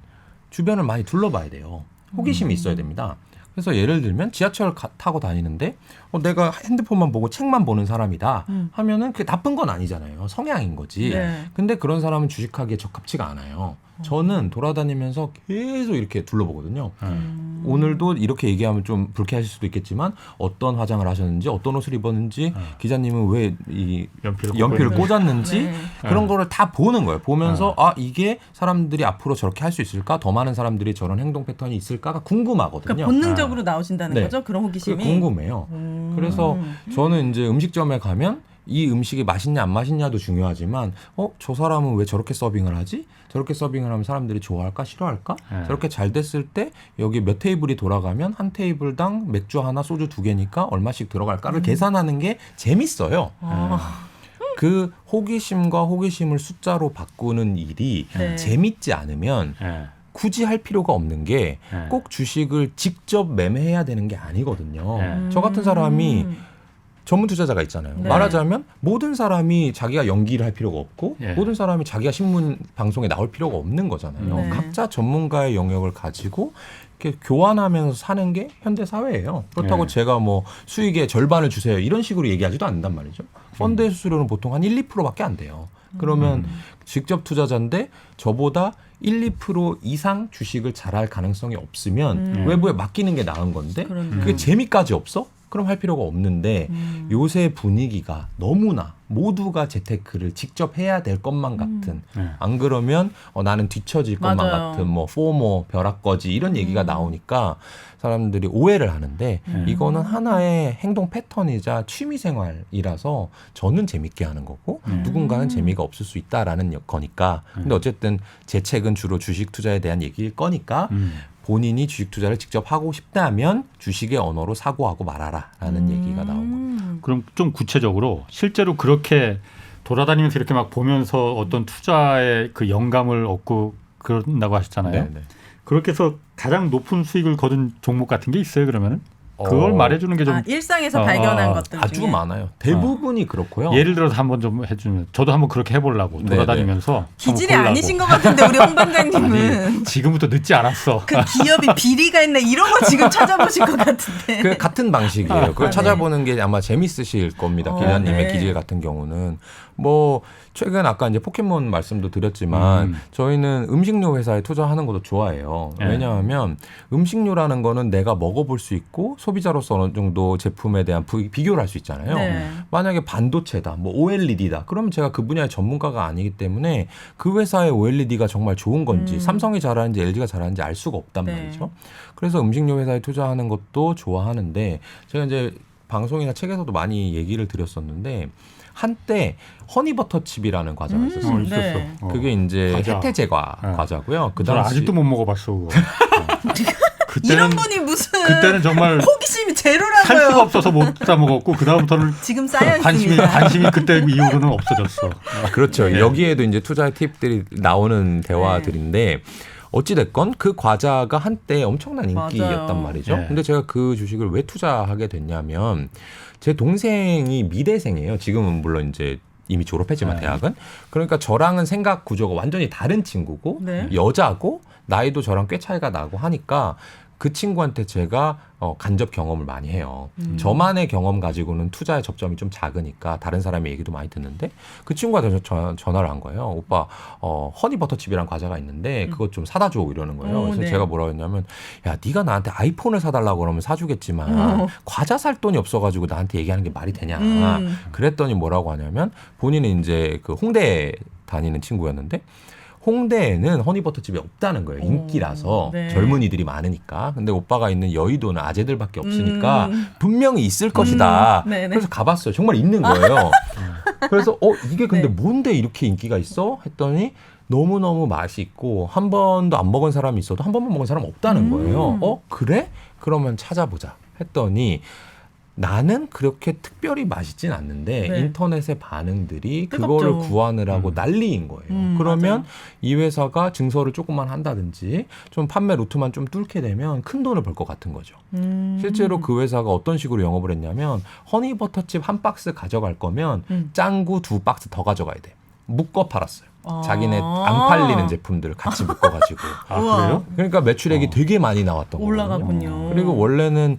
주변을 많이 둘러봐야 돼요. 호기심이 있어야 됩니다. 그래서 예를 들면 지하철 타고 다니는데 내가 핸드폰만 보고 책만 보는 사람이다 하면은 그게 나쁜 건 아니잖아요. 성향인 거지. 네. 근데 그런 사람은 주식하기에 적합치가 않아요. 저는 돌아다니면서 계속 이렇게 둘러보거든요. 오늘도 이렇게 얘기하면 좀 불쾌하실 수도 있겠지만 어떤 화장을 하셨는지 어떤 옷을 입었는지 기자님은 왜 이 연필을 꽂았는지 네. 그런 거를 다 보는 거예요. 보면서 이게 사람들이 앞으로 저렇게 할 수 있을까? 더 많은 사람들이 저런 행동 패턴이 있을까가 궁금하거든요. 그러니까 본능적으로 나오신다는 네. 거죠? 그런 호기심이. 그게 궁금해요. 그래서 저는 이제 음식점에 가면 이 음식이 맛있냐 안 맛있냐도 중요하지만 저 사람은 왜 저렇게 서빙을 하지? 저렇게 서빙을 하면 사람들이 좋아할까 싫어할까? 저렇게 잘 됐을 때 여기 몇 테이블이 돌아가면 한 테이블당 맥주 하나 소주 2개니까 얼마씩 들어갈까를 계산하는 게 재밌어요. 그 호기심과 호기심을 숫자로 바꾸는 일이 네. 재밌지 않으면 굳이 할 필요가 없는 게 꼭 주식을 직접 매매해야 되는 게 아니거든요. 저 같은 사람이 전문 투자자가 있잖아요. 네. 말하자면 모든 사람이 자기가 연기를 할 필요가 없고 예. 모든 사람이 자기가 신문 방송에 나올 필요가 없는 거잖아요. 네. 각자 전문가의 영역을 가지고 이렇게 교환하면서 사는 게 현대 사회예요. 그렇다고 네. 제가 뭐 수익의 절반을 주세요 이런 식으로 얘기하지도 않는단 말이죠. 펀드의 수수료는 보통 한 1, 2%밖에 안 돼요. 그러면 직접 투자자인데 저보다 1, 2% 이상 주식을 잘할 가능성이 없으면 외부에 맡기는 게 나은 건데 그러네요. 그게 재미까지 없어? 그럼 할 필요가 없는데 요새 분위기가 너무나 모두가 재테크를 직접 해야 될 것만 같은 안 그러면 나는 뒤처질 것만 맞아요. 같은 뭐 포모 벼락거지 이런 얘기가 나오니까 사람들이 오해를 하는데 이거는 하나의 행동 패턴이자 취미생활이라서 저는 재밌게 하는 거고 누군가는 재미가 없을 수 있다라는 거니까 근데 어쨌든 제 책은 주로 주식 투자에 대한 얘기일 거니까 본인이 주식 투자를 직접 하고 싶다면 주식의 언어로 사고하고 말아라라는 얘기가 나온 겁니다. 그럼 좀 구체적으로 실제로 그렇게 돌아다니면서 이렇게 막 보면서 어떤 투자의 그 영감을 얻고 그런다고 하셨잖아요. 네네. 그렇게 해서 가장 높은 수익을 거둔 종목 같은 게 있어요, 그러면은? 그걸 말해주는 게 좀 일상에서 발견한 것들 아주 중에. 많아요. 대부분이 그렇고요. 예를 들어서 한번 좀 해주면 저도 한번 그렇게 해보려고 네네. 돌아다니면서 기질이 한번 보려고. 아니신 것 같은데 우리 홍 반장님은 아니, 지금부터 늦지 않았어. 그 기업이 비리가 있나 이런 거 지금 찾아보실 것 같은데. 그 같은 방식이에요. 그걸 네. 찾아보는 게 아마 재밌으실 겁니다. 기자님의 네. 기질 같은 경우는 뭐 최근 아까 이제 포켓몬 말씀도 드렸지만 저희는 음식료 회사에 투자하는 것도 좋아해요. 네. 왜냐하면 음식료라는 거는 내가 먹어볼 수 있고 소비자로서 어느 정도 제품에 대한 비교를 할 수 있잖아요. 네. 만약에 반도체다, 뭐 OLED다, 그러면 제가 그 분야의 전문가가 아니기 때문에 그 회사의 OLED가 정말 좋은 건지 삼성이 잘하는지 LG가 잘하는지 알 수가 없단 네. 말이죠. 그래서 음식료 회사에 투자하는 것도 좋아하는데 제가 이제 방송이나 책에서도 많이 얘기를 드렸었는데 한때 허니버터칩이라는 과자가 있었어요. 있었어. 네. 그게 이제 과자. 해태 제과 네. 과자고요. 그 저는 당시 아직도 못 먹어봤어. 그거. 이런 분이 무슨 그때는 정말 호기심이 살 수가 제로라고요. 없어서 못 사 먹었고 그 다음부터는 지금 쌓여 관심이 있습니다. 그때 이후로는 없어졌어. 그렇죠. 네. 여기에도 이제 투자 팁들이 나오는 대화들인데 어찌됐건 그 과자가 한때 엄청난 인기였단 맞아요. 말이죠. 네. 근데 제가 그 주식을 왜 투자하게 됐냐면 제 동생이 미대생이에요. 지금은 물론 이제 이미 졸업했지만 네. 대학은. 그러니까 저랑은 생각 구조가 완전히 다른 친구고 네. 여자고 나이도 저랑 꽤 차이가 나고 하니까 그 친구한테 제가 간접 경험을 많이 해요. 저만의 경험 가지고는 투자의 접점이 좀 작으니까 다른 사람의 얘기도 많이 듣는데 그 친구가 전화를 한 거예요. 오빠 허니버터칩이란 과자가 있는데 그것 좀 사다 줘 이러는 거예요. 그래서 네. 제가 뭐라고 했냐면 야 네가 나한테 아이폰을 사달라고 그러면 사주겠지만 과자 살 돈이 없어가지고 나한테 얘기하는 게 말이 되냐. 그랬더니 뭐라고 하냐면 본인은 이제 그 홍대에 다니는 친구였는데 홍대에는 허니버터집이 없다는 거예요. 인기라서 네. 젊은이들이 많으니까. 근데 오빠가 있는 여의도는 아재들밖에 없으니까 분명히 있을 것이다. 네네. 그래서 가봤어요. 정말 있는 거예요. 그래서 이게 근데 네. 뭔데 이렇게 인기가 있어? 했더니 너무너무 맛이 있고 한 번도 안 먹은 사람이 있어도 한 번만 먹은 사람 없다는 거예요. 그래? 그러면 찾아보자 했더니 나는 그렇게 특별히 맛있진 않는데 네. 인터넷의 반응들이 뜨겁죠. 그거를 구하느라고 난리인 거예요. 그러면 맞아요. 이 회사가 증설을 조금만 한다든지 좀 판매 루트만 좀 뚫게 되면 큰 돈을 벌 것 같은 거죠. 실제로 그 회사가 어떤 식으로 영업을 했냐면 허니버터칩 한 박스 가져갈 거면 짱구 2박스 더 가져가야 돼. 묶어 팔았어요. 자기네 안 팔리는 제품들 같이 묶어가지고. 아 우와. 그래요? 그러니까 매출액이 되게 많이 나왔던 거거든요. 올라가군요. 그리고 원래는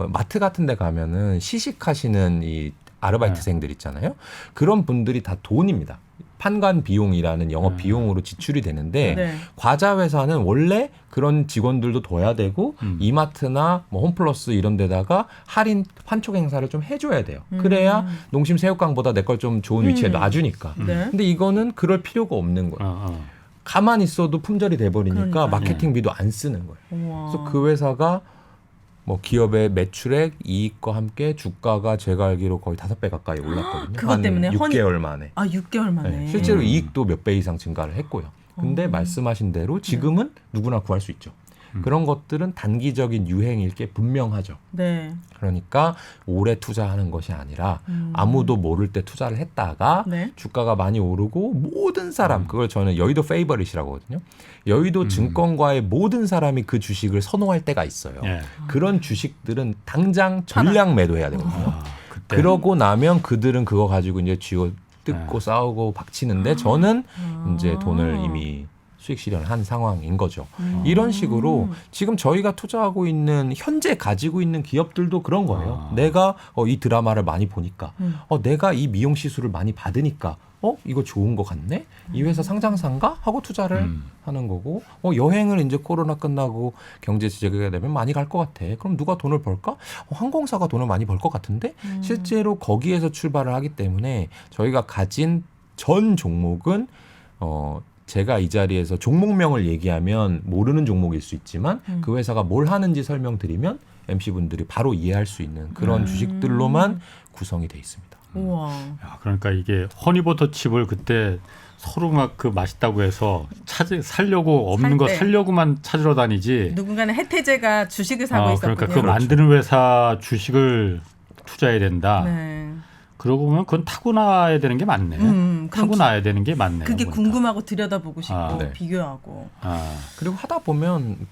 마트 같은 데 가면은 시식하시는 이 아르바이트생들 있잖아요. 그런 분들이 다 돈입니다. 판관 비용이라는 영업 비용으로 지출이 되는데 네. 과자 회사는 원래 그런 직원들도 둬야 되고 이마트나 뭐 홈플러스 이런 데다가 할인 환촉 행사를 좀 해줘야 돼요. 그래야 농심 새우깡보다 내 걸 좀 좋은 위치에 놔주니까. 네. 근데 이거는 그럴 필요가 없는 거예요. 가만히 있어도 품절이 돼버리니까 그러니까요. 마케팅비도 안 쓰는 거예요. 우와. 그래서 그 회사가 뭐 기업의 매출액, 이익과 함께 주가가 제가 알기로 거의 5배 가까이 올랐거든요. 그것 한 때문에 6개월 만에. 6개월 만에. 네, 실제로 이익도 몇 배 이상 증가를 했고요. 근데 말씀하신 대로 지금은 누구나 구할 수 있죠. 그런 것들은 단기적인 유행일 게 분명하죠. 네. 그러니까 오래 투자하는 것이 아니라 아무도 모를 때 투자를 했다가 네. 주가가 많이 오르고 모든 사람 그걸 저는 여의도 페이버릿이라고 하거든요. 여의도 증권가의 모든 사람이 그 주식을 선호할 때가 있어요. 예. 그런 주식들은 당장 전량 매도해야 되거든요. 그때. 그러고 나면 그들은 그거 가지고 이제 쥐고 뜯고 싸우고 박치는데 저는 이제 돈을 이미 수익 실현한 상황인 거죠. 이런 식으로 지금 저희가 투자하고 있는 현재 가지고 있는 기업들도 그런 거예요. 내가 이 드라마를 많이 보니까 내가 이 미용 시술을 많이 받으니까 이거 좋은 거 같네? 이 회사 상장사인가? 하고 투자를 하는 거고, 여행을 이제 코로나 끝나고 경제 지지가 되면 많이 갈 것 같아. 그럼 누가 돈을 벌까? 항공사가 돈을 많이 벌 것 같은데? 실제로 거기에서 출발을 하기 때문에 저희가 가진 전 종목은 제가 이 자리에서 종목명을 얘기하면 모르는 종목일 수 있지만 그 회사가 뭘 하는지 설명드리면 MC분들이 바로 이해할 수 있는 그런 주식들로만 구성이 돼 있습니다. 우와. 야, 그러니까 이게 허니버터 칩을 그때 서로 막 그 맛있다고 해서 살려고 없는 거 살려고만 찾으러 다니지. 누군가는 혜태제가 주식을 사고 있었군요. 그러니까 그 만드는 회사 주식을 투자해야 된다. 네. 그러고 보면 그건 타고나야 되는 게 맞네. 타고나야 되는 게 맞네. 그게 궁금하고 들여다보고 싶고 네. 비교하고. 그리고 하다 보면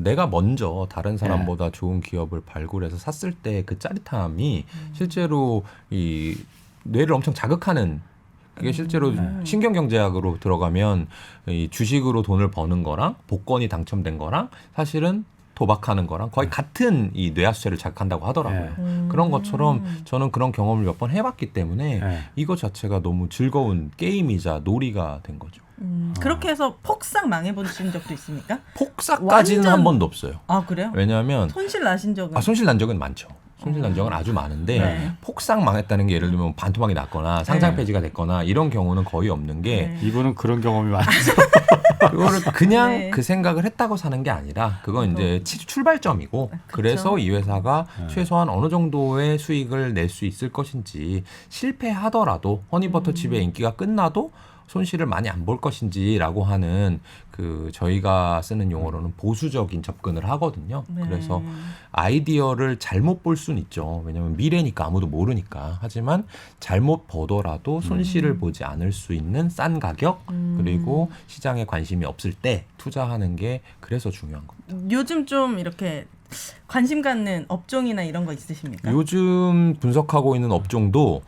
내가 먼저 다른 사람보다 좋은 기업을 발굴해서 샀을 때 그 짜릿함이 실제로 이 뇌를 엄청 자극하는, 그게 실제로 신경경제학으로 들어가면 이 주식으로 돈을 버는 거랑 복권이 당첨된 거랑 사실은 도박하는 거랑 거의 같은 이 뇌하수체를 자극한다고 하더라고요. 그런 것처럼 저는 그런 경험을 몇 번 해봤기 때문에 이거 자체가 너무 즐거운 게임이자 놀이가 된 거죠. 그렇게 해서 폭삭 망해보신 적도 있습니까? 폭삭까지는 한 번도 없어요. 아, 그래요? 왜냐하면 손실 나신 적은? 손실 난 적은 많죠. 손실 난 적은 아주 많은데 폭삭 망했다는 게 예를 들면 반토막이 났거나 상장 폐지가 됐거나 이런 경우는 거의 없는 게 이분은 그런 경험이 많아서 그거를 그냥 그 생각을 했다고 사는 게 아니라 그건 이제 출발점이고 그래서 이 회사가 최소한 어느 정도의 수익을 낼 수 있을 것인지, 실패하더라도 허니버터 칩의 인기가 끝나도 손실을 많이 안 볼 것인지라고 하는 저희가 쓰는 용어로는 보수적인 접근을 하거든요. 그래서 아이디어를 잘못 볼 수는 있죠. 왜냐하면 미래니까 아무도 모르니까. 하지만 잘못 보더라도 손실을 보지 않을 수 있는 싼 가격, 그리고 시장에 관심이 없을 때 투자하는 게 그래서 중요한 겁니다. 요즘 좀 이렇게 관심 갖는 업종이나 이런 거 있으십니까? 요즘 분석하고 있는 업종도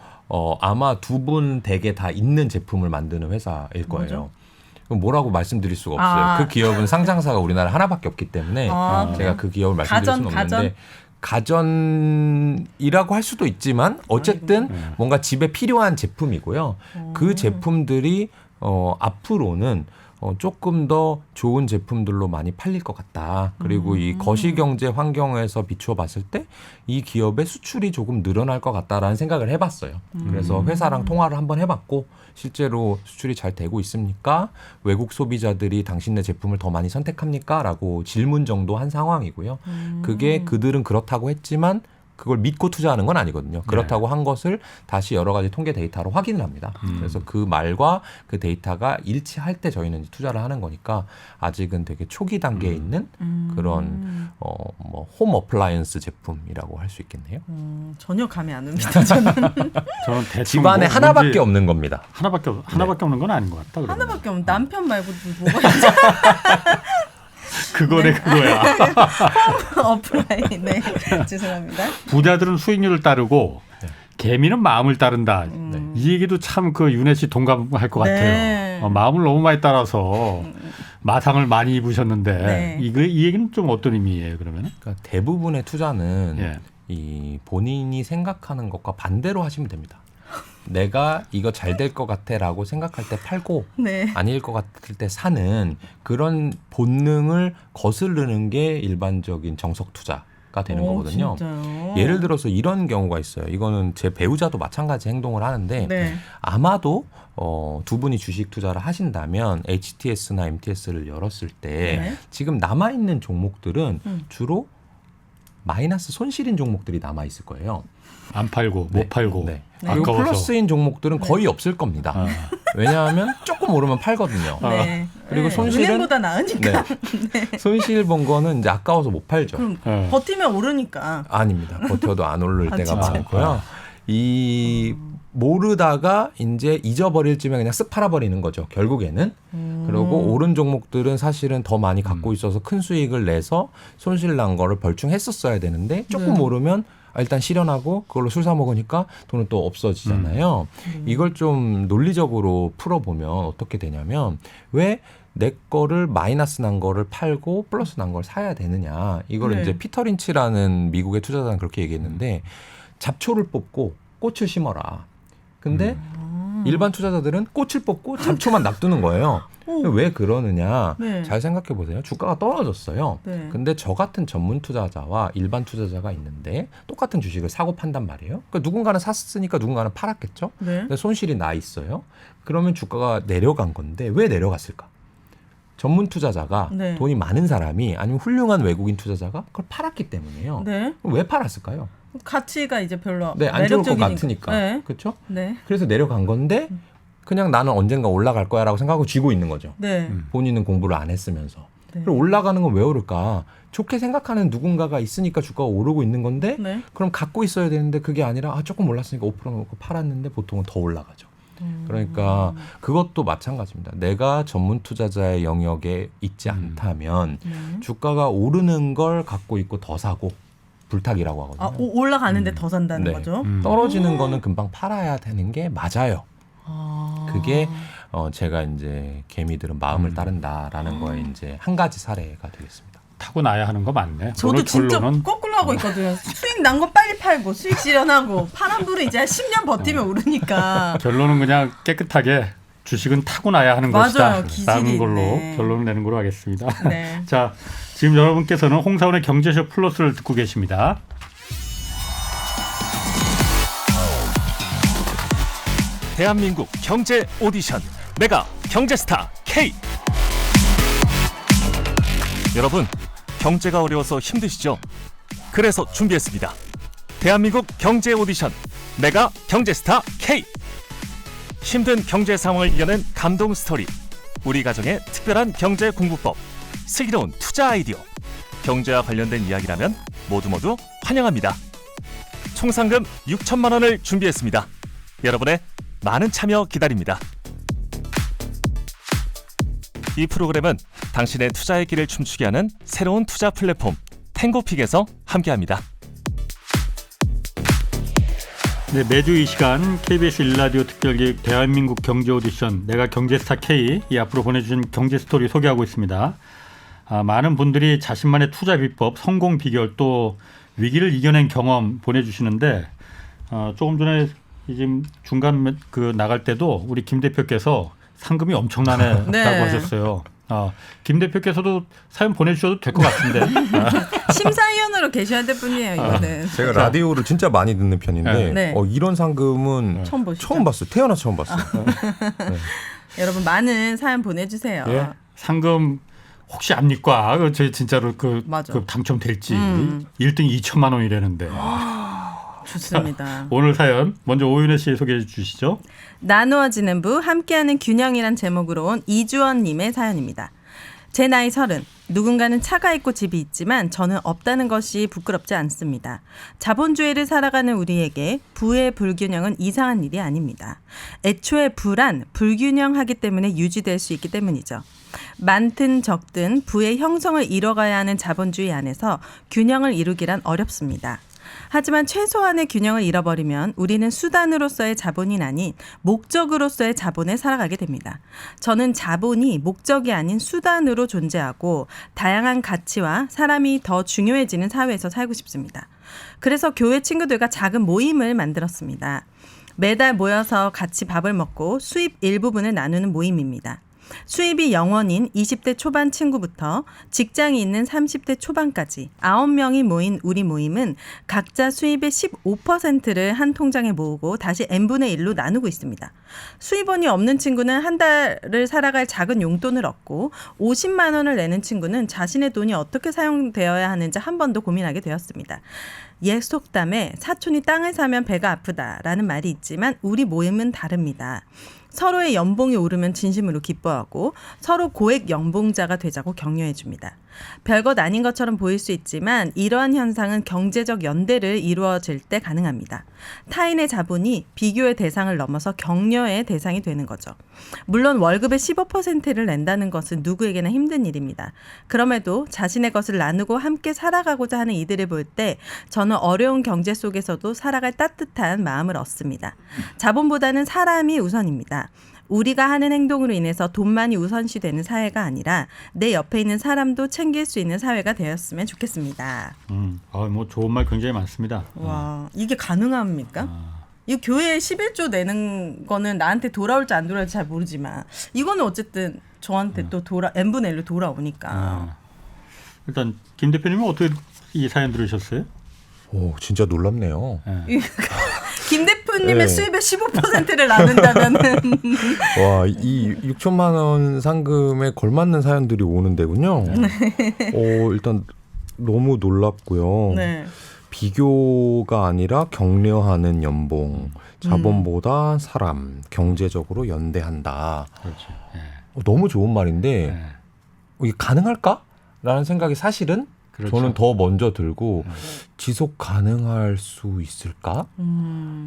아마 두 분 댁에 다 있는 제품을 만드는 회사일 거예요. 뭐죠? 뭐라고 말씀드릴 수가 없어요. 그 기업은 상장사가 우리나라에 하나밖에 없기 때문에 제가 그 기업을 말씀드릴 수는 없는데 가전이라고 할 수도 있지만 어쨌든 뭔가 집에 필요한 제품이고요. 그 제품들이 앞으로는 조금 더 좋은 제품들로 많이 팔릴 것 같다. 그리고 이 거시경제 환경에서 비추어 봤을 때 이 기업의 수출이 조금 늘어날 것 같다라는 생각을 해봤어요. 그래서 회사랑 통화를 한번 해봤고 실제로 수출이 잘 되고 있습니까? 외국 소비자들이 당신네 제품을 더 많이 선택합니까? 라고 질문 정도 한 상황이고요. 그게 그들은 그렇다고 했지만 그걸 믿고 투자하는 건 아니거든요. 그렇다고 한 것을 다시 여러 가지 통계 데이터로 확인을 합니다. 그래서 그 말과 그 데이터가 일치할 때 저희는 투자를 하는 거니까 아직은 되게 초기 단계에 있는 그런 홈 어플라이언스 제품이라고 할 수 있겠네요. 전혀 감이 안 옵니다. 저는 대충 집안에 하나밖에 없는 겁니다. 하나밖에 없는 건 아닌 것 같다. 그러면. 하나밖에 없는 남편 말고 뭐가 있죠? 그거네 그거야. 어플라인. 네. 죄송합니다. 부자들은 수익률을 따르고 개미는 마음을 따른다. 이 얘기도 참 그 윤혜 씨 동감할 것 같아요. 마음을 너무 많이 따라서 마상을 많이 입으셨는데 이 얘기는 좀 어떤 의미예요 그러면? 그러니까 대부분의 투자는 이 본인이 생각하는 것과 반대로 하시면 됩니다. 내가 이거 잘 될 것 같아라고 생각할 때 팔고 아닐 것 같을 때 사는 그런 본능을 거스르는 게 일반적인 정석 투자가 되는 거거든요. 진짜요? 예를 들어서 이런 경우가 있어요. 이거는 제 배우자도 마찬가지 행동을 하는데 아마도 두 분이 주식 투자를 하신다면 HTS나 MTS를 열었을 때 지금 남아있는 종목들은 주로 마이너스 손실인 종목들이 남아있을 거예요. 안 팔고 못 팔고 그리고 아까워서. 플러스인 종목들은 거의 없을 겁니다. 왜냐하면 조금 오르면 팔거든요. 그리고 손실은 은행보다 나으니까. 손실 본 거는 이제 아까워서 못 팔죠. 그럼 버티면 오르니까. 아닙니다. 버텨도 안 오를 때가 많고요. 이 모르다가 이제 잊어버릴 쯤에 그냥 쓱 팔아버리는 거죠. 결국에는. 그리고 오른 종목들은 사실은 더 많이 갖고 있어서 큰 수익을 내서 손실 난 거를 벌충했었어야 되는데 조금 오르면 일단 실현하고 그걸로 술 사 먹으니까 돈은 또 없어지잖아요. 이걸 좀 논리적으로 풀어보면 어떻게 되냐면 왜 내 거를 마이너스 난 거를 팔고 플러스 난 걸 사야 되느냐. 이걸 이제 피터 린치라는 미국의 투자자는 그렇게 얘기했는데 잡초를 뽑고 꽃을 심어라. 근데 일반 투자자들은 꽃을 뽑고 잡초만 놔두는 거예요. 왜 그러느냐? 네. 잘 생각해 보세요. 주가가 떨어졌어요. 네. 근데 저 같은 전문 투자자와 일반 투자자가 있는데 똑같은 주식을 사고 판단 말이에요. 그러니까 누군가는 샀으니까 누군가는 팔았겠죠. 네. 근데 손실이 나 있어요. 그러면 주가가 내려간 건데 왜 내려갔을까? 전문 투자자가 네. 돈이 많은 사람이 아니면 훌륭한 외국인 투자자가 그걸 팔았기 때문이에요. 네. 그럼 왜 팔았을까요? 가치가 이제 별로 네, 안 좋을 것 매력적이니까. 같으니까. 네. 그렇죠? 네. 그래서 내려간 건데 그냥 나는 언젠가 올라갈 거야라고 생각하고 쥐고 있는 거죠. 네. 본인은 공부를 안 했으면서. 네. 그럼 올라가는 건 왜 오를까? 좋게 생각하는 누군가가 있으니까 주가가 오르고 있는 건데 네. 그럼 갖고 있어야 되는데 그게 아니라 조금 올랐으니까 5% 놓고 팔았는데 보통은 더 올라가죠. 그러니까 그것도 마찬가지입니다. 내가 전문 투자자의 영역에 있지 않다면 주가가 오르는 걸 갖고 있고 더 사고 불탁이라고 하거든요. 아, 올라가는데 더 산다는 네. 거죠. 떨어지는 거는 금방 팔아야 되는 게 맞아요. 아. 그게 제가 이제 개미들은 마음을 따른다라는 거에 이제 한 가지 사례가 되겠습니다. 타고 나야 하는 거 맞네. 저도 오늘 진짜 결론은 거꾸로 하고 있거든요. 수익 난 거 빨리 팔고 수익 실현하고 파란 불은 이제 10년 버티면 오르니까. 결론은 그냥 깨끗하게 주식은 타고 나야 하는 맞아요. 것이다. 기질이 라는 걸로 있네. 결론을 내는 걸로 하겠습니다. 네. 자, 지금 여러분께서는 홍사원의 경제쇼 플러스를 듣고 계십니다. 대한민국 경제 오디션 메가 경제스타 K. 여러분, 경제가 어려워서 힘드시죠? 그래서 준비했습니다. 대한민국 경제 오디션 메가 경제스타 K. 힘든 경제 상황을 이겨낸 감동 스토리, 우리 가정의 특별한 경제 공부법, 슬기로운 투자 아이디어, 경제와 관련된 이야기라면 모두 환영합니다. 총 상금 6천만 원을 준비했습니다. 여러분의 많은 참여 기다립니다. 이 프로그램은 당신의 투자의 길을 춤추게 하는 새로운 투자 플랫폼 탱고픽에서 함께합니다. 네, 매주 이 시간 KBS 1라디오 특별기획 대한민국 경제 오디션 내가 경제스타 K 이 앞으로 보내주신 경제 스토리 소개하고 있습니다. 많은 분들이 자신만의 투자 비법, 성공 비결 또 위기를 이겨낸 경험 보내주시는데 조금 전에 지금 중간 나갈 때도 우리 김 대표께서 상금이 엄청나네라고 네. 하셨어요. 김 대표께서도 사연 보내주셔도 될 것 같은데. 심사위원으로 계셔야 될 분이에요. 이거는. 제가 라디오를 진짜 많이 듣는 편인데 네. 이런 상금은 처음 보시죠? 처음 봤어요. 태어나 처음 봤어요. 여러분 많은 사연 보내주세요. 예? 상금 혹시 압니까? 저 진짜로 맞아. 당첨될지 1등 2천만 원이라는데. 좋습니다. 오늘 사연 먼저 오윤혜 씨 소개해 주시죠. 나누어지는 부 함께하는 균형이란 제목으로 온 이주원님의 사연입니다. 제 나이 30. 누군가는 차가 있고 집이 있지만 저는 없다는 것이 부끄럽지 않습니다. 자본주의를 살아가는 우리에게 부의 불균형은 이상한 일이 아닙니다. 애초에 불균형하기 때문에 유지될 수 있기 때문이죠. 많든 적든 부의 형성을 이뤄가야 하는 자본주의 안에서 균형을 이루기란 어렵습니다. 하지만 최소한의 균형을 잃어버리면 우리는 수단으로서의 자본이 아닌 목적으로서의 자본에 살아가게 됩니다. 저는 자본이 목적이 아닌 수단으로 존재하고 다양한 가치와 사람이 더 중요해지는 사회에서 살고 싶습니다. 그래서 교회 친구들과 작은 모임을 만들었습니다. 매달 모여서 같이 밥을 먹고 수입 일부분을 나누는 모임입니다. 수입이 0원인 20대 초반 친구부터 직장이 있는 30대 초반까지 9명이 모인 우리 모임은 각자 수입의 15%를 한 통장에 모으고 다시 n분의 1로 나누고 있습니다. 수입원이 없는 친구는 한 달을 살아갈 작은 용돈을 얻고 50만 원을 내는 친구는 자신의 돈이 어떻게 사용되어야 하는지 한 번도 고민하게 되었습니다. 옛 속담에 사촌이 땅을 사면 배가 아프다라는 말이 있지만 우리 모임은 다릅니다. 서로의 연봉이 오르면 진심으로 기뻐하고 서로 고액 연봉자가 되자고 격려해 줍니다. 별것 아닌 것처럼 보일 수 있지만 이러한 현상은 경제적 연대를 이루어질 때 가능합니다. 타인의 자본이 비교의 대상을 넘어서 격려의 대상이 되는 거죠. 물론 월급의 15%를 낸다는 것은 누구에게나 힘든 일입니다. 그럼에도 자신의 것을 나누고 함께 살아가고자 하는 이들을 볼 때 저는 어려운 경제 속에서도 살아갈 따뜻한 마음을 얻습니다. 자본보다는 사람이 우선입니다. 우리가 하는 행동으로 인해서 돈만이 우선시되는 사회가 아니라 내 옆에 있는 사람도 챙길 수 있는 사회가 되었으면 좋겠습니다. 뭐 좋은 말 굉장히 많습니다. 와, 이게 가능합니까? 이 교회에 11조 내는 거는 나한테 돌아올지 안 돌아올지 잘 모르지만 이거는 어쨌든 저한테 또 n분의 1로 돌아오니까. 일단 김 대표님은 어떻게 이 사연 들으셨어요? 오, 진짜 놀랍네요. 김 대표님의 네. 수입의 15%를 나눈다면은 와, 이 6천만 원 상금에 걸맞는 사연들이 오는 데군요. 일단 너무 놀랍고요. 네. 비교가 아니라 격려하는 연봉, 자본보다 사람, 경제적으로 연대한다. 그렇죠. 너무 좋은 말인데 이게 가능할까? 라는 생각이 사실은 그렇죠. 저는 더 먼저 들고 지속 가능할 수 있을까?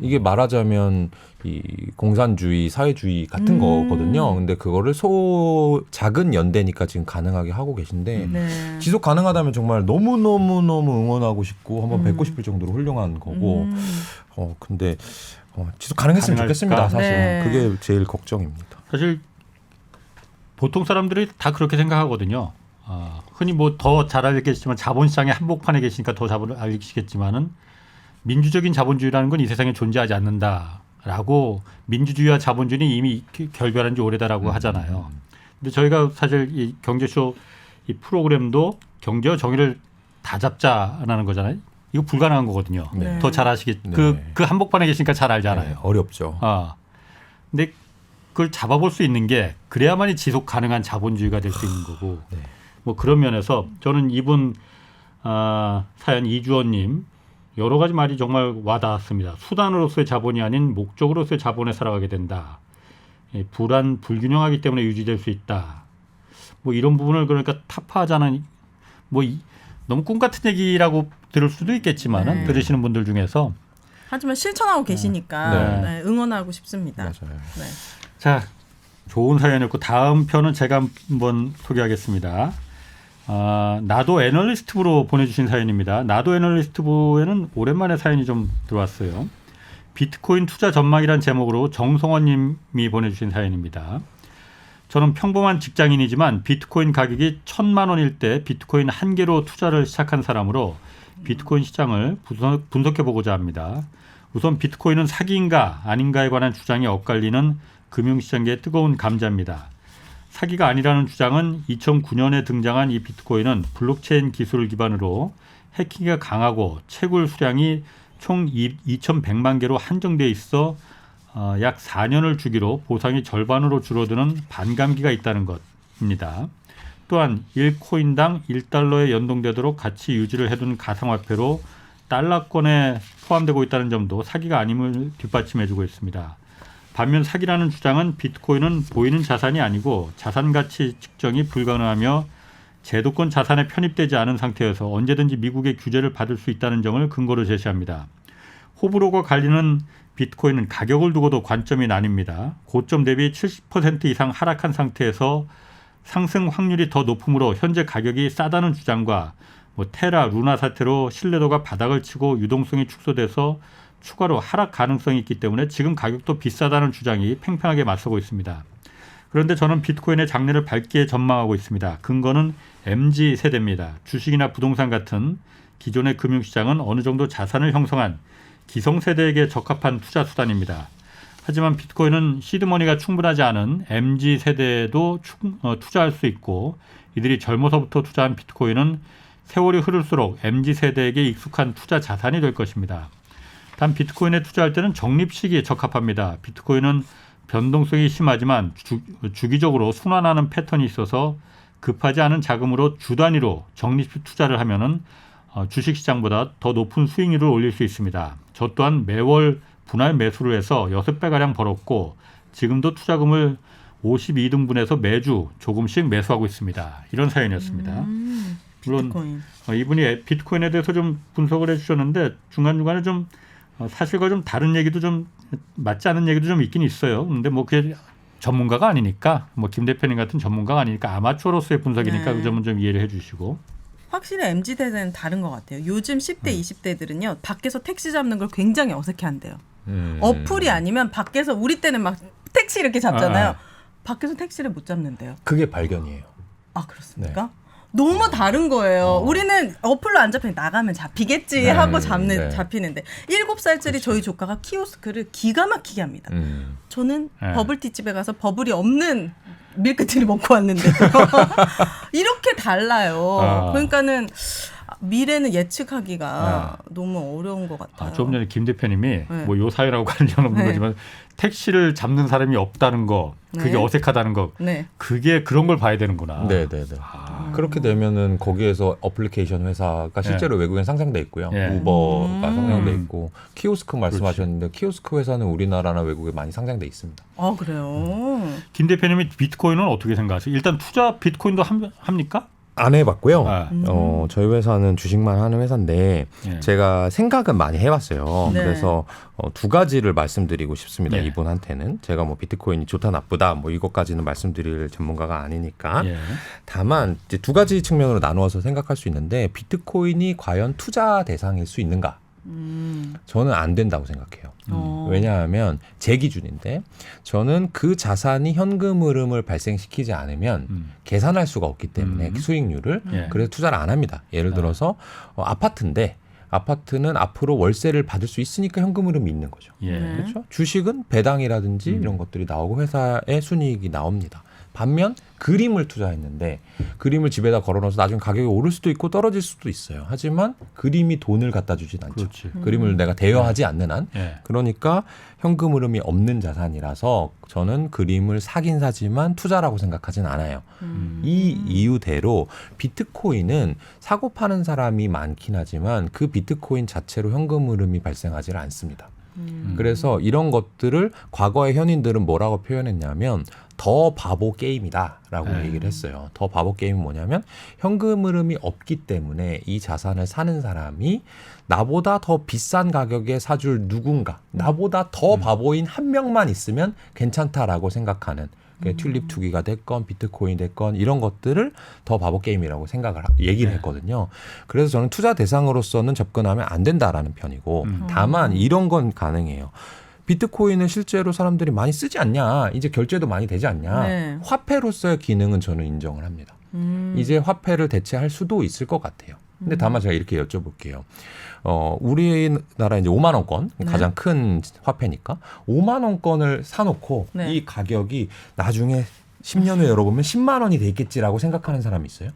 이게 말하자면 이 공산주의, 사회주의 같은 거거든요. 근데 그거를 작은 연대니까 지금 가능하게 하고 계신데 네. 지속 가능하다면 정말 너무너무너무 응원하고 싶고 한번 뵙고 싶을 정도로 훌륭한 거고 근데 지속 가능했으면 가능할까? 좋겠습니다. 사실 네. 그게 제일 걱정입니다. 사실 보통 사람들이 다 그렇게 생각하거든요. 흔히 뭐 더 잘 알겠지만 자본시장의 한복판에 계시니까 더 잘 알겠지만은 민주적인 자본주의라는 건 이 세상에 존재하지 않는다라고 민주주의와 자본주의는 이미 결별한 지 오래다라고 하잖아요. 근데 저희가 사실 이 경제쇼 이 프로그램도 경제와 정의를 다 잡자라는 거잖아요. 이거 불가능한 거거든요. 네. 더 잘 아시겠. 네. 그 한복판에 계시니까 잘 알잖아요. 네, 어렵죠. 근데 그걸 잡아볼 수 있는 게 그래야만이 지속 가능한 자본주의가 될 수 있는 거고. 네. 뭐 그런 면에서 저는 이분 사연 이주원님 여러 가지 말이 정말 와닿았습니다. 수단으로서의 자본이 아닌 목적으로서의 자본에 살아가게 된다. 불균형하기 때문에 유지될 수 있다. 뭐 이런 부분을 그러니까 타파하자는 너무 꿈 같은 얘기라고 들을 수도 있겠지만은 네. 들으시는 분들 중에서 하지만 실천하고 계시니까 네. 네, 응원하고 싶습니다. 맞아요. 네. 자 좋은 사연이었고 다음 편은 제가 한번 소개하겠습니다. 나도 애널리스트부로 보내주신 사연입니다. 나도 애널리스트부에는 오랜만에 사연이 좀 들어왔어요. 비트코인 투자 전망이란 제목으로 정성원 님이 보내주신 사연입니다. 저는 평범한 직장인이지만 비트코인 가격이 1,000만 원일 때 비트코인 한 개로 투자를 시작한 사람으로 비트코인 시장을 분석해보고자 합니다. 우선 비트코인은 사기인가 아닌가에 관한 주장이 엇갈리는 금융시장계의 뜨거운 감자입니다. 사기가 아니라는 주장은 2009년에 등장한 이 비트코인은 블록체인 기술을 기반으로 해킹이 강하고 채굴 수량이 총 2,100만 개로 한정돼 있어 약 4년을 주기로 보상이 절반으로 줄어드는 반감기가 있다는 것입니다. 또한 1코인당 1달러에 연동되도록 가치 유지를 해둔 가상화폐로 달러권에 포함되고 있다는 점도 사기가 아님을 뒷받침해주고 있습니다. 반면 사기라는 주장은 비트코인은 보이는 자산이 아니고 자산 가치 측정이 불가능하며 제도권 자산에 편입되지 않은 상태여서 언제든지 미국의 규제를 받을 수 있다는 점을 근거로 제시합니다. 호불호가 갈리는 비트코인은 가격을 두고도 관점이 나뉩니다. 고점 대비 70% 이상 하락한 상태에서 상승 확률이 더 높으므로 현재 가격이 싸다는 주장과 테라, 루나 사태로 신뢰도가 바닥을 치고 유동성이 축소돼서 추가로 하락 가능성이 있기 때문에 지금 가격도 비싸다는 주장이 팽팽하게 맞서고 있습니다. 그런데 저는 비트코인의 장래를 밝게 전망하고 있습니다. 근거는 MZ세대입니다. 주식이나 부동산 같은 기존의 금융시장은 어느 정도 자산을 형성한 기성세대에게 적합한 투자 수단입니다. 하지만 비트코인은 시드머니가 충분하지 않은 MZ세대에도 투자할 수 있고 이들이 젊어서부터 투자한 비트코인은 세월이 흐를수록 MZ세대에게 익숙한 투자 자산이 될 것입니다. 단 비트코인에 투자할 때는 적립 시기에 적합합니다. 비트코인은 변동성이 심하지만 주기적으로 순환하는 패턴이 있어서 급하지 않은 자금으로 주 단위로 적립 투자를 하면은 주식시장보다 더 높은 수익률을 올릴 수 있습니다. 저 또한 매월 분할 매수를 해서 6배가량 벌었고 지금도 투자금을 52등분해서 매주 조금씩 매수하고 있습니다. 이런 사연이었습니다. 물론 비트코인. 이분이 비트코인에 대해서 좀 분석을 해주셨는데 중간중간에 좀 사실과 좀 다른 얘기도 좀 맞지 않은 얘기도 좀 있긴 있어요. 근데 그게 전문가가 아니니까 김 대표님 같은 전문가가 아니니까 아마추어로서의 분석이니까 네. 그 점은 좀 이해를 해주시고. 확실히 MZ세대는 다른 것 같아요. 요즘 10대, 20대들은요. 밖에서 택시 잡는 걸 굉장히 어색해한대요. 어플이 아니면 밖에서 우리 때는 막 택시 이렇게 잡잖아요. 밖에서 택시를 못 잡는데요. 그게 발견이에요. 아 그렇습니까? 너무 다른 거예요. 우리는 어플로 안 잡히면 나가면 잡히겠지 하고 잡히는데 7살짜리 저희 조카가 키오스크를 기가 막히게 합니다. 저는 버블티집에 가서 버블이 없는 밀크티를 먹고 왔는데 이렇게 달라요. 그러니까는 미래는 예측하기가 너무 어려운 것 같아요. 조금 전에 김 대표님이 뭐 요 사회라고 관련 없는 거지만 택시를 잡는 사람이 없다는 거, 그게 어색하다는 거, 그게 그런 걸 봐야 되는구나. 네네네. 그렇게 되면은 거기에서 어플리케이션 회사가 실제로 외국엔 상장돼 있고요. 우버가 상장돼 있고 키오스크 말씀하셨는데 키오스크 회사는 우리나라나 외국에 많이 상장돼 있습니다. 아 그래요? 김 대표님이 비트코인은 어떻게 생각하세요? 일단 투자 비트코인도 합니까? 안 해봤고요. 저희 회사는 주식만 하는 회사인데 제가 생각은 많이 해봤어요. 그래서 두 가지를 말씀드리고 싶습니다. 이분한테는 제가 뭐 비트코인이 좋다 나쁘다 뭐 이것까지는 말씀드릴 전문가가 아니니까. 다만 이제 두 가지 측면으로 나누어서 생각할 수 있는데 비트코인이 과연 투자 대상일 수 있는가? 저는 안 된다고 생각해요. 왜냐하면 제 기준인데 저는 그 자산이 현금 흐름을 발생시키지 않으면 계산할 수가 없기 때문에 수익률을 그래서 투자를 안 합니다. 예를 들어서 아파트인데 아파트는 앞으로 월세를 받을 수 있으니까 현금 흐름이 있는 거죠. 그렇죠? 주식은 배당이라든지 이런 것들이 나오고 회사의 순이익이 나옵니다. 반면 그림을 투자했는데 그림을 집에다 걸어놓아서 나중에 가격이 오를 수도 있고 떨어질 수도 있어요. 하지만 그림이 돈을 갖다 주진 않죠. 그림을 내가 대여하지 않는 한. 그러니까 현금 흐름이 없는 자산이라서 저는 그림을 사긴 사지만 투자라고 생각하진 않아요. 이 이유대로 비트코인은 사고 파는 사람이 많긴 하지만 그 비트코인 자체로 현금 흐름이 발생하지 않습니다. 그래서 이런 것들을 과거의 현인들은 뭐라고 표현했냐면 더 바보 게임이다라고 얘기를 했어요. 더 바보 게임은 뭐냐면 현금 흐름이 없기 때문에 이 자산을 사는 사람이 나보다 더 비싼 가격에 사줄 누군가, 나보다 더 바보인 한 명만 있으면 괜찮다라고 생각하는 튤립 투기가 됐건 비트코인 됐건 이런 것들을 더 바보 게임이라고 얘기를 했거든요. 그래서 저는 투자 대상으로서는 접근하면 안 된다라는 편이고 다만 이런 건 가능해요. 비트코인은 실제로 사람들이 많이 쓰지 않냐, 이제 결제도 많이 되지 않냐, 화폐로서의 기능은 저는 인정을 합니다. 이제 화폐를 대체할 수도 있을 것 같아요. 근데 다만 제가 이렇게 여쭤볼게요. 우리나라 이제 5만 원권 가장 큰 화폐니까 5만 원권을 사놓고 이 가격이 나중에 10년 후에 열어보면 10만 원이 되겠지라고 생각하는 사람이 있어요?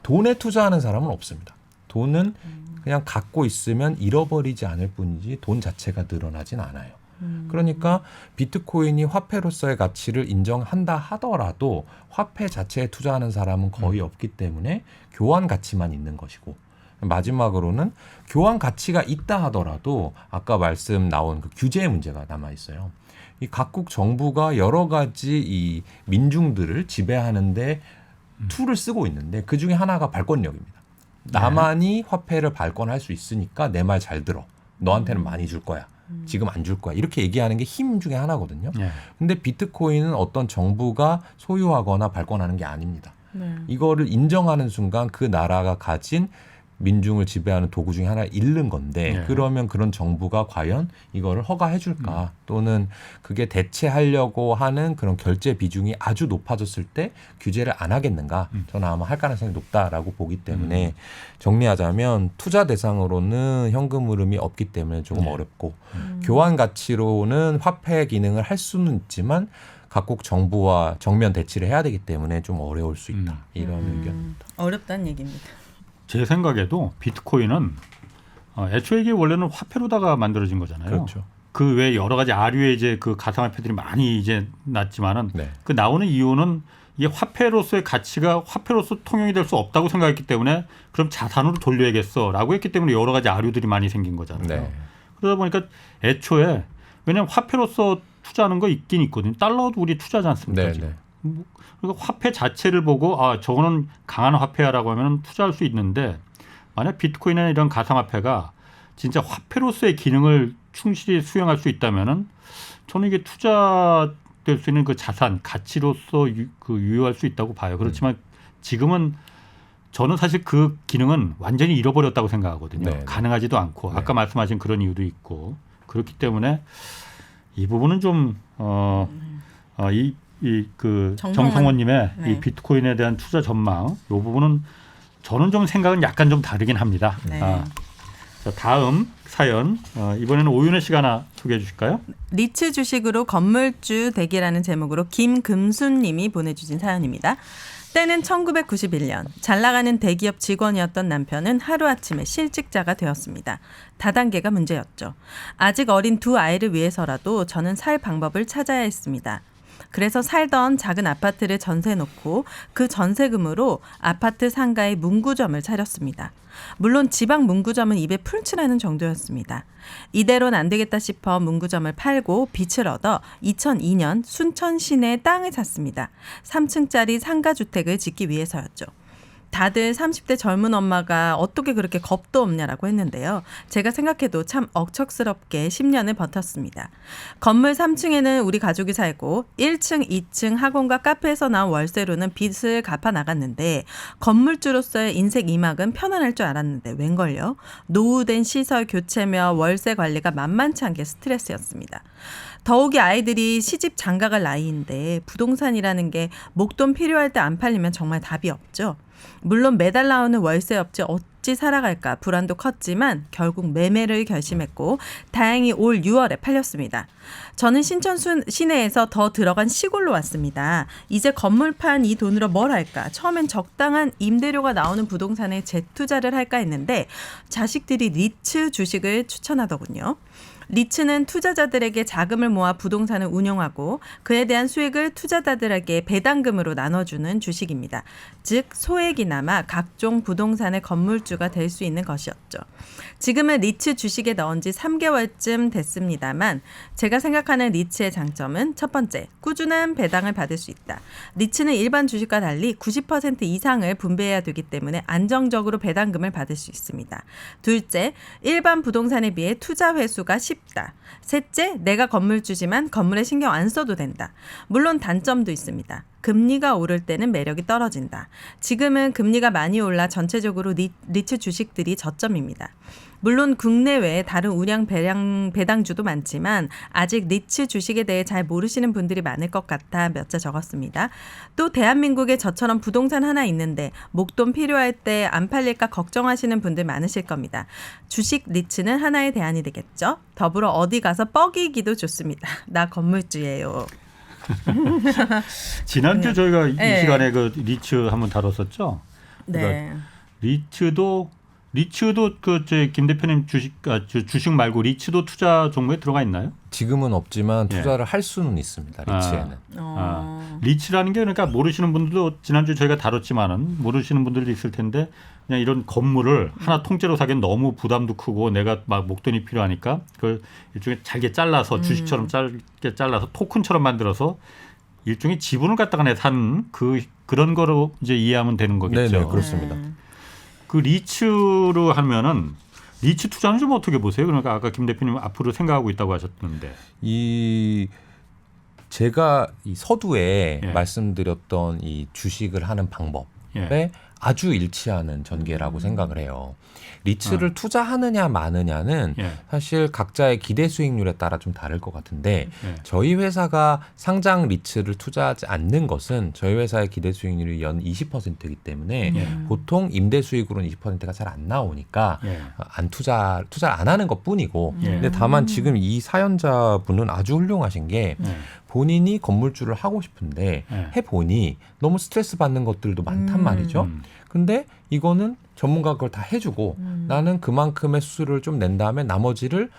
돈에 투자하는 사람은 없습니다. 돈은 그냥 갖고 있으면 잃어버리지 않을 뿐이지 돈 자체가 늘어나진 않아요. 그러니까 비트코인이 화폐로서의 가치를 인정한다 하더라도 화폐 자체에 투자하는 사람은 거의 없기 때문에 교환 가치만 있는 것이고, 마지막으로는 교환 가치가 있다 하더라도 아까 말씀 나온 그 규제 문제가 남아 있어요. 이 각국 정부가 여러 가지 이 민중들을 지배하는데 툴을 쓰고 있는데 그 중에 하나가 발권력입니다. 나만이 화폐를 발권할 수 있으니까 내 말 잘 들어. 너한테는 많이 줄 거야. 지금 안 줄 거야. 이렇게 얘기하는 게 힘 중에 하나거든요. 근데 비트코인은 어떤 정부가 소유하거나 발권하는 게 아닙니다. 이거를 인정하는 순간 그 나라가 가진 민중을 지배하는 도구 중에 하나 잃는 건데 그러면 그런 정부가 과연 이거를 허가해 줄까? 또는 그게 대체하려고 하는 그런 결제 비중이 아주 높아졌을 때 규제를 안 하겠는가? 저는 아마 할 가능성이 높다라고 보기 때문에 정리하자면 투자 대상으로는 현금 흐름이 없기 때문에 조금 어렵고 교환 가치로는 화폐 기능을 할 수는 있지만 각국 정부와 정면 대치를 해야 되기 때문에 좀 어려울 수 있다. 이런 의견입니다. 어렵다는 얘기입니다. 제 생각에도 비트코인은 애초에 이게 원래는 화폐로다가 만들어진 거잖아요. 그렇죠. 그 외 여러 가지 아류의 이제 그 가상화폐들이 많이 이제 났지만은 그 나오는 이유는 이게 화폐로서의 가치가 화폐로서 통용이 될 수 없다고 생각했기 때문에 그럼 자산으로 돌려야겠어라고 했기 때문에 여러 가지 아류들이 많이 생긴 거잖아요. 그러다 보니까 애초에 왜냐하면 화폐로서 투자하는 거 있긴 있거든요. 달러도 우리 투자하지 않습니까? 지금. 그러니까 화폐 자체를 보고 저거는 강한 화폐야라고 하면 투자할 수 있는데 만약 비트코인이나 이런 가상화폐가 진짜 화폐로서의 기능을 충실히 수행할 수 있다면은 저는 이게 투자될 수 있는 그 자산 가치로서 유효할 수 있다고 봐요. 그렇지만 지금은 저는 사실 그 기능은 완전히 잃어버렸다고 생각하거든요. 가능하지도 않고 아까 말씀하신 그런 이유도 있고 그렇기 때문에 이 부분은 좀 그 정성원님의 이 비트코인에 대한 투자 전망 이 부분은 저는 좀 생각은 약간 좀 다르긴 합니다. 네. 자, 다음 사연 이번에는 오윤혜 씨가 하나 소개해 주실까요? 리츠 주식으로 건물주 되기라는 제목으로 김금순 님이 보내주신 사연입니다. 때는 1991년 잘 나가는 대기업 직원이었던 남편은 하루아침에 실직자가 되었습니다. 다단계가 문제였죠. 아직 어린 두 아이를 위해서라도 저는 살 방법을 찾아야 했습니다. 그래서 살던 작은 아파트를 전세 놓고 그 전세금으로 아파트 상가에 문구점을 차렸습니다. 물론 지방 문구점은 입에 풀칠하는 정도였습니다. 이대로는 안 되겠다 싶어 문구점을 팔고 빚을 얻어 2002년 순천 시내에 땅을 샀습니다. 3층짜리 상가주택을 짓기 위해서였죠. 다들 30대 젊은 엄마가 어떻게 그렇게 겁도 없냐라고 했는데요. 제가 생각해도 참 억척스럽게 10년을 버텼습니다. 건물 3층에는 우리 가족이 살고 1층, 2층 학원과 카페에서 나온 월세로는 빚을 갚아 나갔는데 건물주로서의 인생 2막은 편안할 줄 알았는데 웬걸요? 노후된 시설 교체며 월세 관리가 만만치 않게 스트레스였습니다. 더욱이 아이들이 시집 장가갈 나이인데 부동산이라는 게 목돈 필요할 때 안 팔리면 정말 답이 없죠. 물론 매달 나오는 월세 없이 어찌 살아갈까 불안도 컸지만 결국 매매를 결심했고 다행히 올 6월에 팔렸습니다. 저는 신천 시내에서 더 들어간 시골로 왔습니다. 이제 건물 판 이 돈으로 뭘 할까? 처음엔 적당한 임대료가 나오는 부동산에 재투자를 할까 했는데 자식들이 리츠 주식을 추천하더군요. 리츠는 투자자들에게 자금을 모아 부동산을 운영하고 그에 대한 수익을 투자자들에게 배당금으로 나눠주는 주식입니다. 즉 소액이나마 각종 부동산의 건물주가 될 수 있는 것이었죠. 지금은 리츠 주식에 넣은 지 3개월쯤 됐습니다만 제가 생각하는 리츠의 장점은 첫 번째, 꾸준한 배당을 받을 수 있다. 리츠는 일반 주식과 달리 90% 이상을 분배해야 되기 때문에 안정적으로 배당금을 받을 수 있습니다. 둘째, 일반 부동산에 비해 투자 회수가 쉽다. 셋째, 내가 건물주지만 건물에 신경 안 써도 된다. 물론 단점도 있습니다. 금리가 오를 때는 매력이 떨어진다. 지금은 금리가 많이 올라 전체적으로 리츠 주식들이 저점입니다. 물론 국내외에 다른 우량 배당주도 많지만 아직 리츠 주식에 대해 잘 모르시는 분들이 많을 것 같아 몇 자 적었습니다. 또 대한민국에 저처럼 부동산 하나 있는데 목돈 필요할 때 안 팔릴까 걱정하시는 분들 많으실 겁니다. 주식 리츠는 하나의 대안이 되겠죠. 더불어 어디 가서 뻐기기도 좋습니다. 나 건물주예요. 지난주 저희가 이 네. 시간에 그 리츠 한번 다뤘었죠. 네. 리츠도 김 대표님 주식 말고 리츠도 투자 종목에 들어가 있나요? 지금은 없지만 투자를 할 수는 있습니다. 리츠에는. 리츠라는 게 그러니까 모르시는 분들도 지난주 저희가 다뤘지만은 모르시는 분들도 있을 텐데 그냥 이런 건물을 하나 통째로 사기엔 너무 부담도 크고 내가 막 목돈이 필요하니까 그걸 일종의 잘게 잘라서 주식처럼 짧게 잘라서 토큰처럼 만들어서 일종의 지분을 갖다가 산 그런 거로 이제 이해하면 되는 거겠죠. 네, 그렇습니다. 그 리츠로 하면은 리츠 투자는 좀 어떻게 보세요? 그러니까 아까 김 대표님 앞으로 생각하고 있다고 하셨는데 제가 이 서두에 예. 말씀드렸던 이 주식을 하는 방법에 예. 아주 일치하는 전개라고 생각을 해요. 리츠를 투자하느냐 마느냐는 예. 사실 각자의 기대 수익률에 따라 좀 다를 것 같은데 예. 저희 회사가 상장 리츠를 투자하지 않는 것은 저희 회사의 기대 수익률이 연 20%이기 때문에 보통 임대 수익으로는 20%가 잘 안 나오니까 예. 투자를 안 하는 것뿐이고 예. 근데 다만 지금 이 사연자분은 아주 훌륭하신 게 예. 본인이 건물주를 하고 싶은데 예. 해보니 너무 스트레스 받는 것들도 많단 말이죠. 근데 이거는 전문가가 그걸 다 해주고 나는 그만큼의 수수료를 좀 낸 다음에 나머지를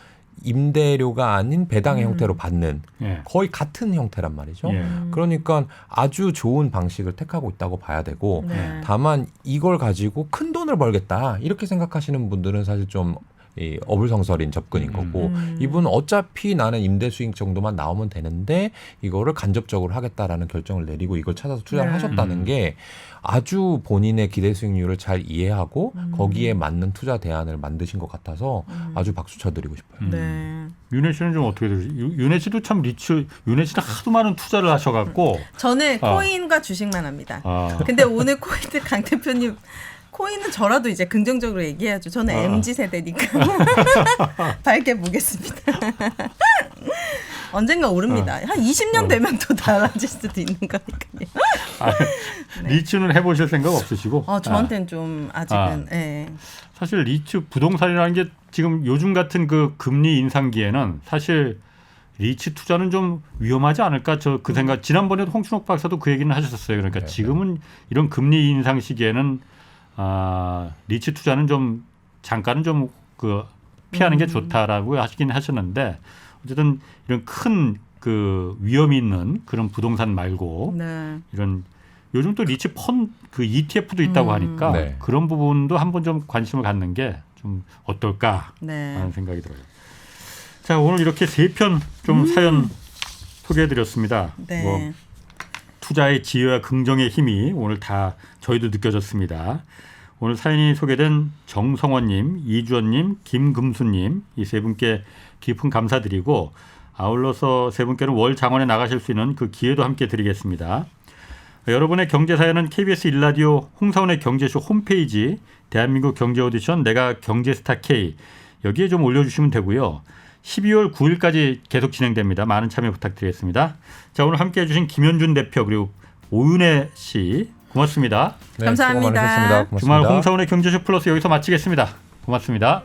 임대료가 아닌 배당의 형태로 받는 예. 거의 같은 형태란 말이죠. 예. 그러니까 아주 좋은 방식을 택하고 있다고 봐야 되고 네. 다만 이걸 가지고 큰 돈을 벌겠다 이렇게 생각하시는 분들은 사실 좀 이 어불성설인 접근인 거고 이분은 어차피 나는 임대 수익 정도만 나오면 되는데 이거를 간접적으로 하겠다라는 결정을 내리고 이걸 찾아서 투자를 하셨다는 게 아주 본인의 기대 수익률을 잘 이해하고 거기에 맞는 투자 대안을 만드신 것 같아서 아주 박수 쳐드리고 싶어요. 네. 윤혜 씨는 좀 어떻게 되세요? 윤혜 씨도 참 윤혜 씨는 하도 많은 투자를 하셔갖고 저는 코인과 주식만 합니다. 근데 오늘 코인 강 대표님 코인은 저라도 이제 긍정적으로 얘기해야죠. 저는 MZ 세대니까 밝게 보겠습니다. 언젠가 오릅니다. 한 20년 되면 또 달라질 수도 있는 거니까요. 리츠는 해보실 생각 없으시고? 저한테는 좀 아직은. 예. 사실 리츠 부동산이라는 게 지금 요즘 같은 그 금리 인상기에는 사실 리츠 투자는 좀 위험하지 않을까? 저 그 생각. 지난번에도 홍춘옥 박사도 그 얘기는 하셨었어요. 그러니까 지금은 이런 금리 인상 시기에는 리츠 투자는 좀 잠깐은 좀 그 피하는 게 좋다라고 하시긴 하셨는데 어쨌든 이런 큰 그 위험이 있는 그런 부동산 말고 네. 이런 요즘 또 리츠 그 ETF도 있다고 하니까 네. 그런 부분도 한번 좀 관심을 갖는 게 좀 어떨까 네. 하는 생각이 들어요. 자, 오늘 이렇게 3편 좀 사연 소개해드렸습니다. 네. 뭐 투자의 지혜와 긍정의 힘이 오늘 다 저희도 느껴졌습니다. 오늘 사연이 소개된 정성원님, 이주원님, 김금수님 이 세 분께 깊은 감사드리고 아울러서 세 분께는 월 장원에 나가실 수 있는 그 기회도 함께 드리겠습니다. 여러분의 경제사연은 KBS 1라디오 홍사원의 경제쇼 홈페이지 대한민국 경제 오디션 내가 경제스타 K 여기에 좀 올려주시면 되고요. 12월 9일까지 계속 진행됩니다. 많은 참여 부탁드리겠습니다. 자, 오늘 함께해 주신 김현준 대표 그리고 오윤혜 씨 고맙습니다. 네, 감사합니다. 수고 많으셨습니다. 고맙습니다. 주말 홍사원의 경제쇼 플러스 여기서 마치겠습니다. 고맙습니다.